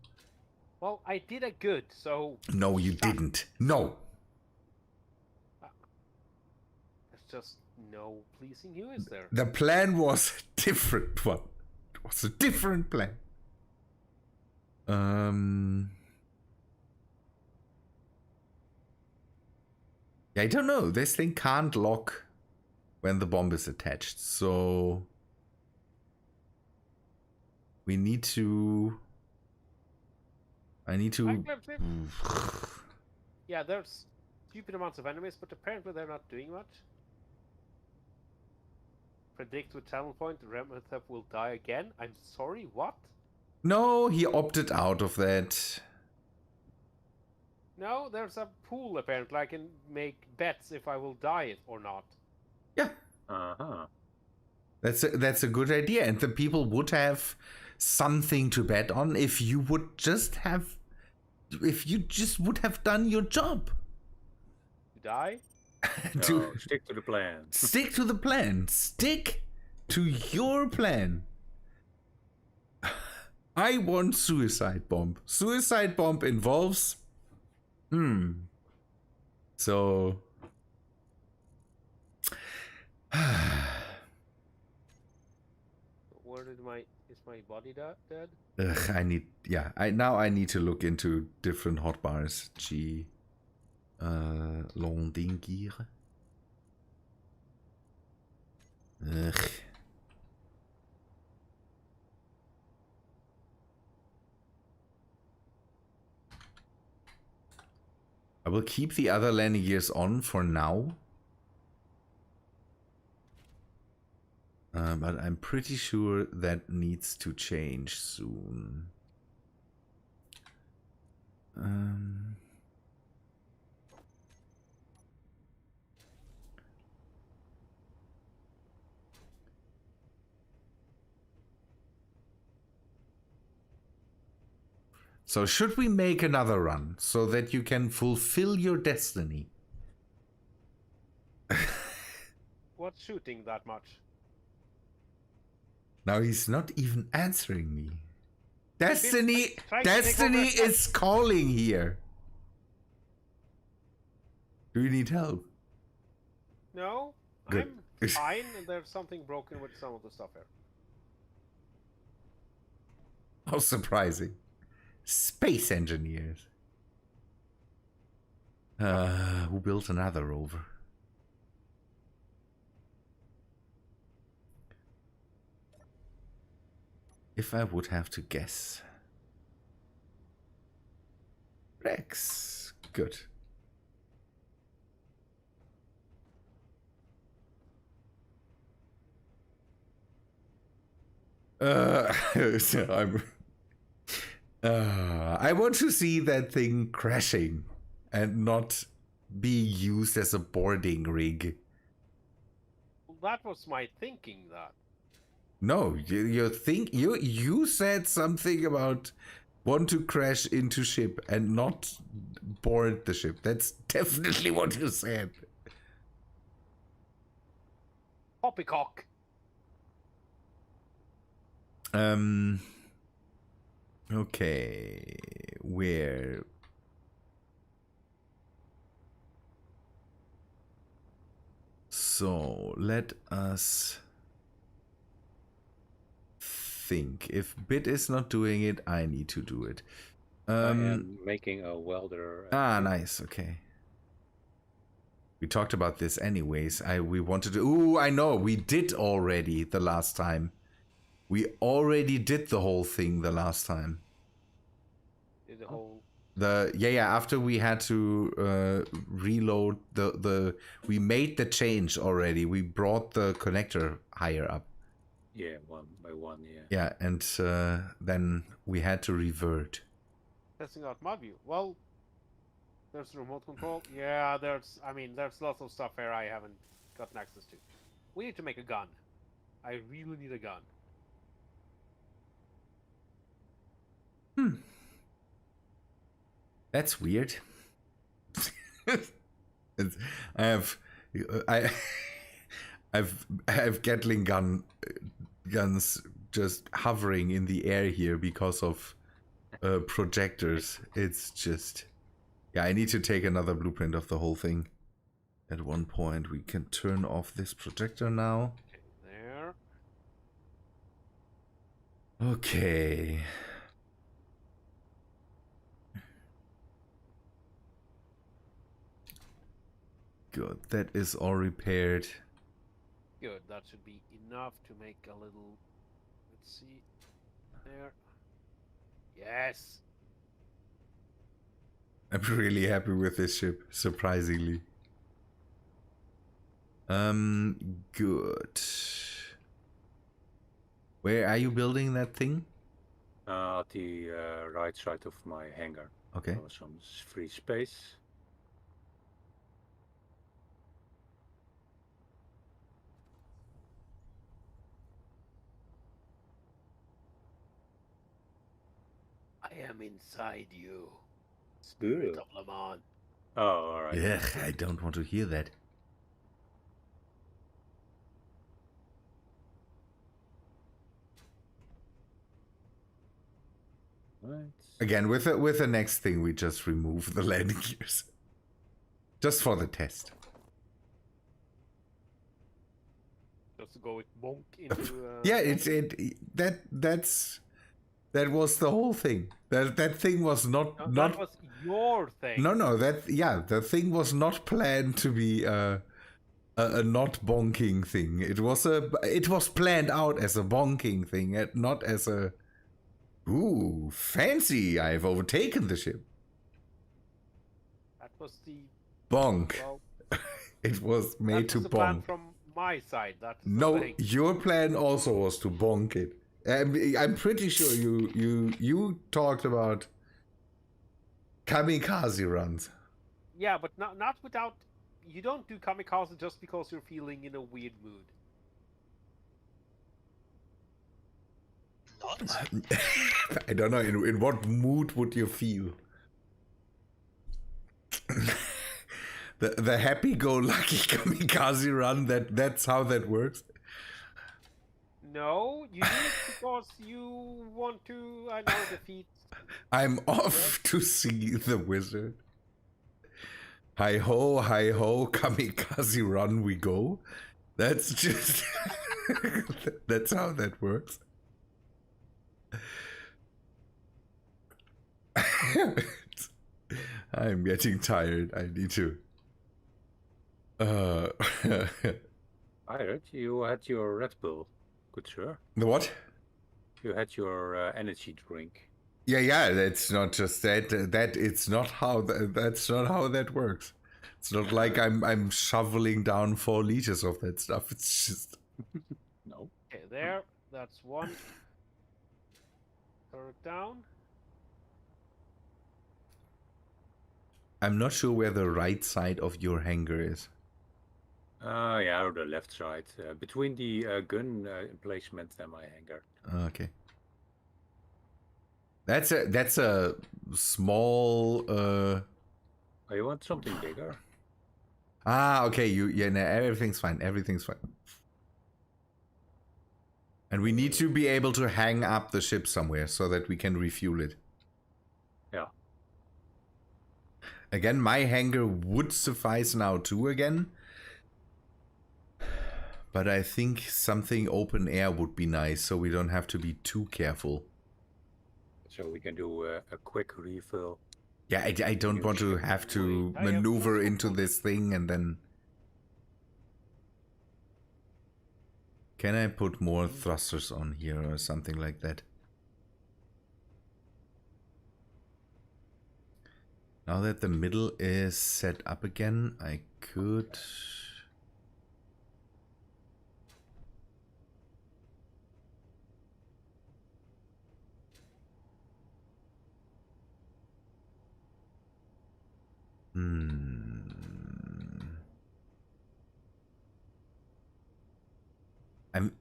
Well, I did a good, so... No, you didn't. No. There's just no pleasing you, is there? The plan was a different one. It was a different plan. I don't know. This thing can't lock when the bomb is attached, so we need to. I need to. Yeah, there's stupid amounts of enemies, but apparently they're not doing much. Predict with talent point, Remethep will die again. I'm sorry, what? No, he opted out of that. No, there's a pool apparently. I can make bets if I will die it or not. Yeah. Uh-huh. That's a good idea, and the people would have something to bet on if you would just have, if you just would have done your job. To die? No, stick to the plan. Stick to the plan. Stick to your plan. I want suicide bomb. Suicide bomb involves. So. Where did is my body dead? Ugh, I need to look into different hotbars. G. Landing gear. Ugh. I will keep the other landing gears on for now. But I'm pretty sure that needs to change soon. So should we make another run so that you can fulfill your destiny? What's shooting that much? Now he's not even answering me. Destiny trying to take over a is calling here. Do you need help? No, Good. I'm fine, and there's something broken with some of the stuff here. How surprising. Space engineers. Who built another rover? If I would have to guess. Rex. Good. So I want to see that thing crashing and not being used as a boarding rig. Well, that was my thinking. That No, you said something about want to crash into ship and not board the ship. That's definitely what you said. poppycock. Okay, where? So let us think. If Bit is not doing it, I need to do it. I am making a welder. Nice. Okay. We talked about this anyways. We wanted to. Ooh, I know. We did already the last time. We already did the whole thing the last time. Did the whole. After we had to reload we made the change already. We brought the connector higher up. Yeah, one by one. Yeah. Yeah, and then we had to revert. Testing out mod view. Well, there's remote control. Yeah, there's lots of stuff here I haven't gotten access to. We need to make a gun. I really need a gun. That's weird. I have Gatling guns just hovering in the air here because of projectors. It's just, yeah, I need to take another blueprint of the whole thing. At one point we can turn off this projector now. There. Okay. Good, that is all repaired. Good. That should be enough to make a little. Let's see. There. Yes. I'm really happy with this ship, surprisingly. Good. Where are you building that thing? At the right side of my hangar. Okay. There was some free space. I am inside you. Spirit Spirit of Le Mans. Oh, all right. Yeah, I don't want to hear that. Right. Again, with the next thing, we just remove the landing gears, just for the test. Just to go with bonk into. Yeah, that was the whole thing. That thing was not. That was your thing. No, the thing was not planned to be a not bonking thing. It was planned out as a bonking thing, and not as a ooh, fancy, I've overtaken the ship. That was the Bonk. well, It was made to the plan bonk. from my side. That's No, the thing. your plan also was to bonk it. I'm pretty sure you talked about kamikaze runs. Yeah, but not without. You don't do kamikaze just because you're feeling in a weird mood. Not? I don't know, in what mood would you feel? the happy-go-lucky kamikaze run, that's how that works? No, you do it because you want to, I know, defeat. I'm off to see the wizard. Hi-ho, kamikaze run we go. That's just... that's how that works. I'm getting tired. I need to... I heard you had your Red Bull, good sir. The what? You had your energy drink. Yeah, that's not just that. It's not how that's not how that works. It's not like I'm shoveling down 4 liters of that stuff. It's just No. Okay, there. That's one. turret down. I'm not sure where the right side of your hangar is. Yeah, or the left side. Between the gun emplacement and my hangar. Okay. That's a small Oh, you want something bigger? okay, no, everything's fine. Everything's fine. And we need to be able to hang up the ship somewhere so that we can refuel it. Yeah. Again, my hangar would suffice now too again. But I think something open air would be nice so we don't have to be too careful. So we can do a quick refill. Yeah, I don't want to have to maneuver into this thing and then... Can I put more thrusters on here or something like that? Now that the middle is set up again, I could...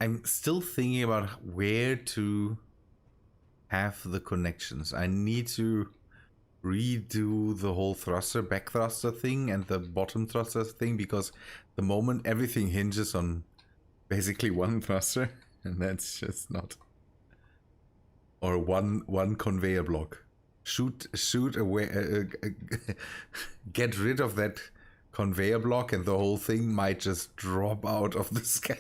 I'm still thinking about where to have the connections. I need to redo the whole back thruster thing and the bottom thruster thing, because the moment everything hinges on basically one thruster, and that's just not. Or one conveyor block. Shoot away. Get rid of that conveyor block, and the whole thing might just drop out of the sky.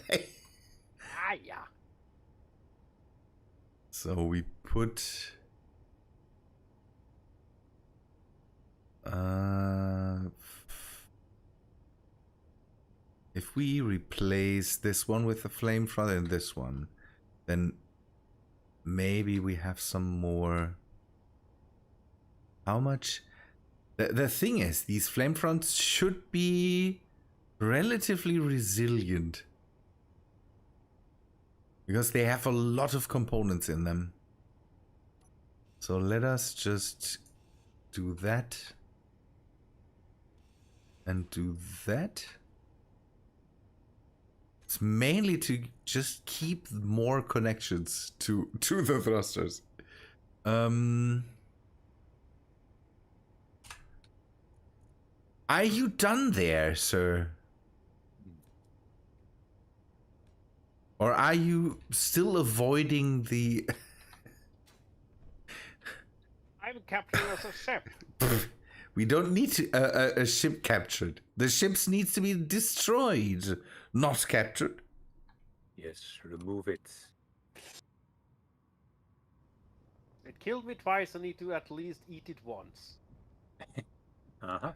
Yeah. So we put if we replace this one with the flame front and this one, then maybe we have some more. How much? The thing is, these flame fronts should be relatively resilient, because they have a lot of components in them. So let us just do that. And do that. It's mainly to just keep more connections to the thrusters. Are you done there, sir? Or are you still avoiding the... I'm capturing us a ship. We don't need to, a ship captured. The ships needs to be destroyed, not captured. Yes, remove it. It killed me twice. I need to at least eat it once. Uh-huh.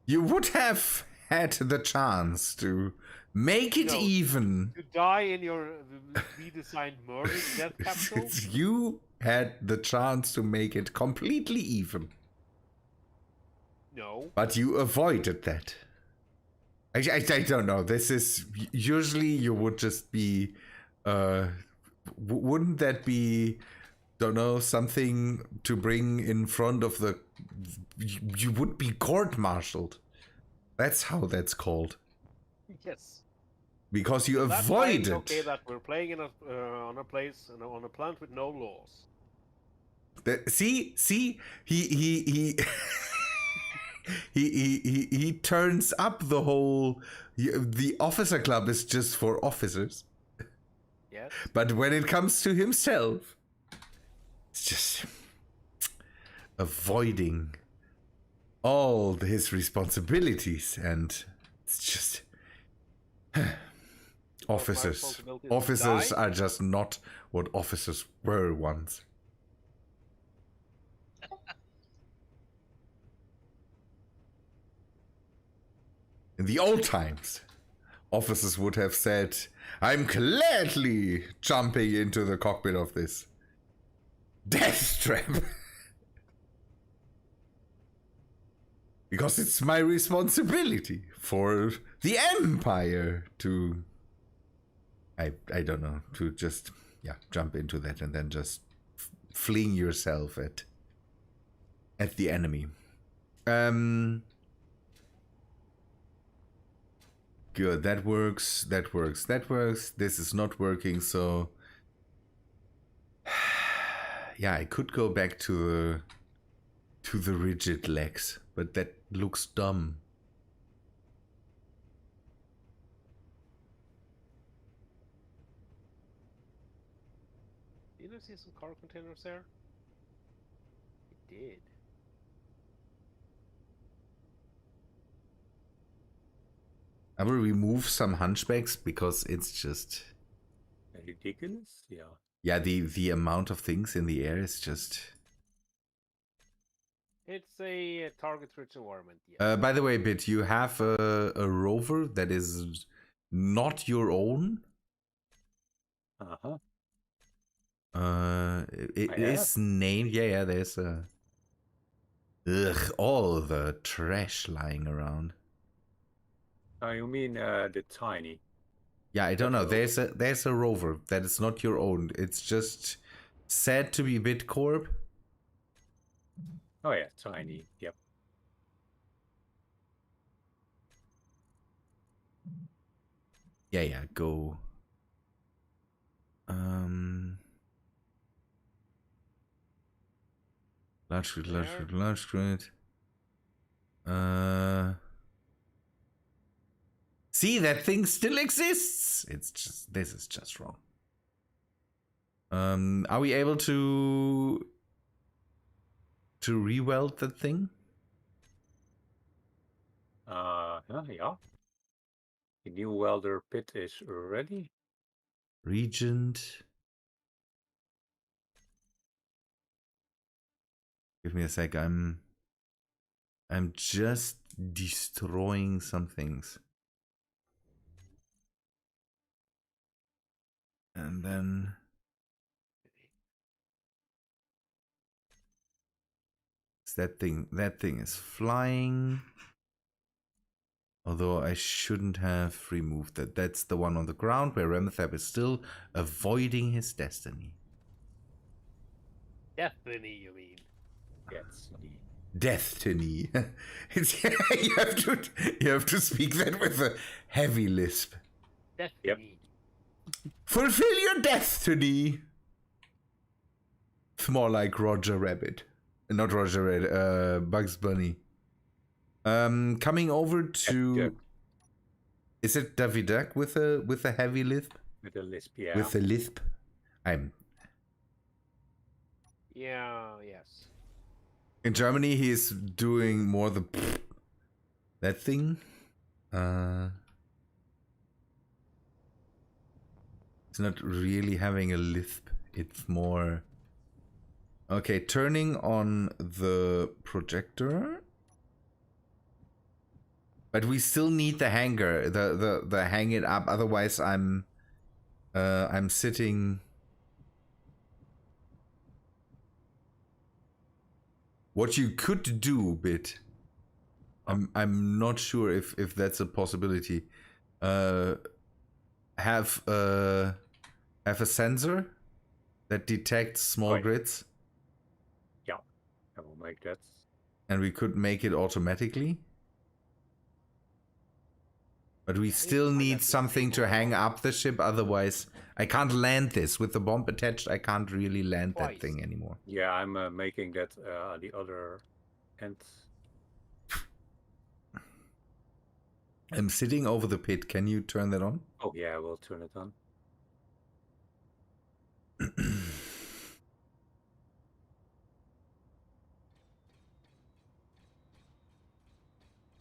You would have had the chance to make it No. even. To die in your redesigned murder death capsule? You had the chance to make it completely even. No. But you avoided that. I don't know. This is... Usually you would just be... wouldn't that be... Don't know, something to bring in front of the... You would be court-martialed. That's how that's called. Yes. Because you That's why avoided. it's okay that we're playing in on a place on a planet with no laws. See, he he turns up the whole. The officer club is just for officers. Yes. But when it comes to himself, it's just avoiding all his responsibilities, and it's just officers. responsibility is to Officers die? are just not what officers were once. In the old times, officers would have said, "I'm gladly jumping into the cockpit of this death trap." Because it's my responsibility for the Empire to... I don't know, to just, jump into that and then just fling yourself at the enemy. Good, that works, that works, that works. This is not working, so yeah, I could go back to the rigid legs, but that looks dumb. Did you see some car containers there? It did. I will remove some hunchbacks because it's just Ridiculous? Yeah. yeah, the amount of things in the air is just. It's a target-rich environment. Yeah. By the way, Bit, you have a rover that is not your own. Uh-huh. It I is named. Yeah, there's a. Ugh, all the trash lying around. Oh, you mean the tiny? Yeah, I don't know. Rover. There's a rover that is not your own. It's just said to be Bitcorp. Oh yeah, tiny. Yep. Yeah, go. Large grid. See, that thing still exists. It's just, this is just wrong. Are we able to re-weld that thing? Yeah. The new welder pit is ready. Regent. Give me a sec. I'm just destroying some things. And then it's that thing is flying. Although I shouldn't have removed that. That's the one on the ground where Remethep is still avoiding his destiny. Destiny, you mean? Yes. Destiny. It's, you have to speak that with a heavy lisp. Destiny. Fulfill your destiny. It's more like Roger Rabbit. Not Roger Rabbit, Bugs Bunny. Coming over to... Is it Daffy Duck with a heavy lisp? With a lisp, yeah. With a lisp? Yeah, yes. In Germany, he is doing more the... that thing. It's not really having a lisp. It's more... Okay, turning on the projector. But we still need the hanger, the hang it up. Otherwise, I'm sitting. What you could do, Bit. I'm not sure if that's a possibility. Have a sensor that detects small grids. Yeah, I will make that. And we could make it automatically. But we still need something to hang up the ship, otherwise I can't land this. With the bomb attached, I can't really land that thing anymore. Yeah, I'm making that the other end. I'm sitting over the pit. Can you turn that on? Oh yeah, I will turn it on.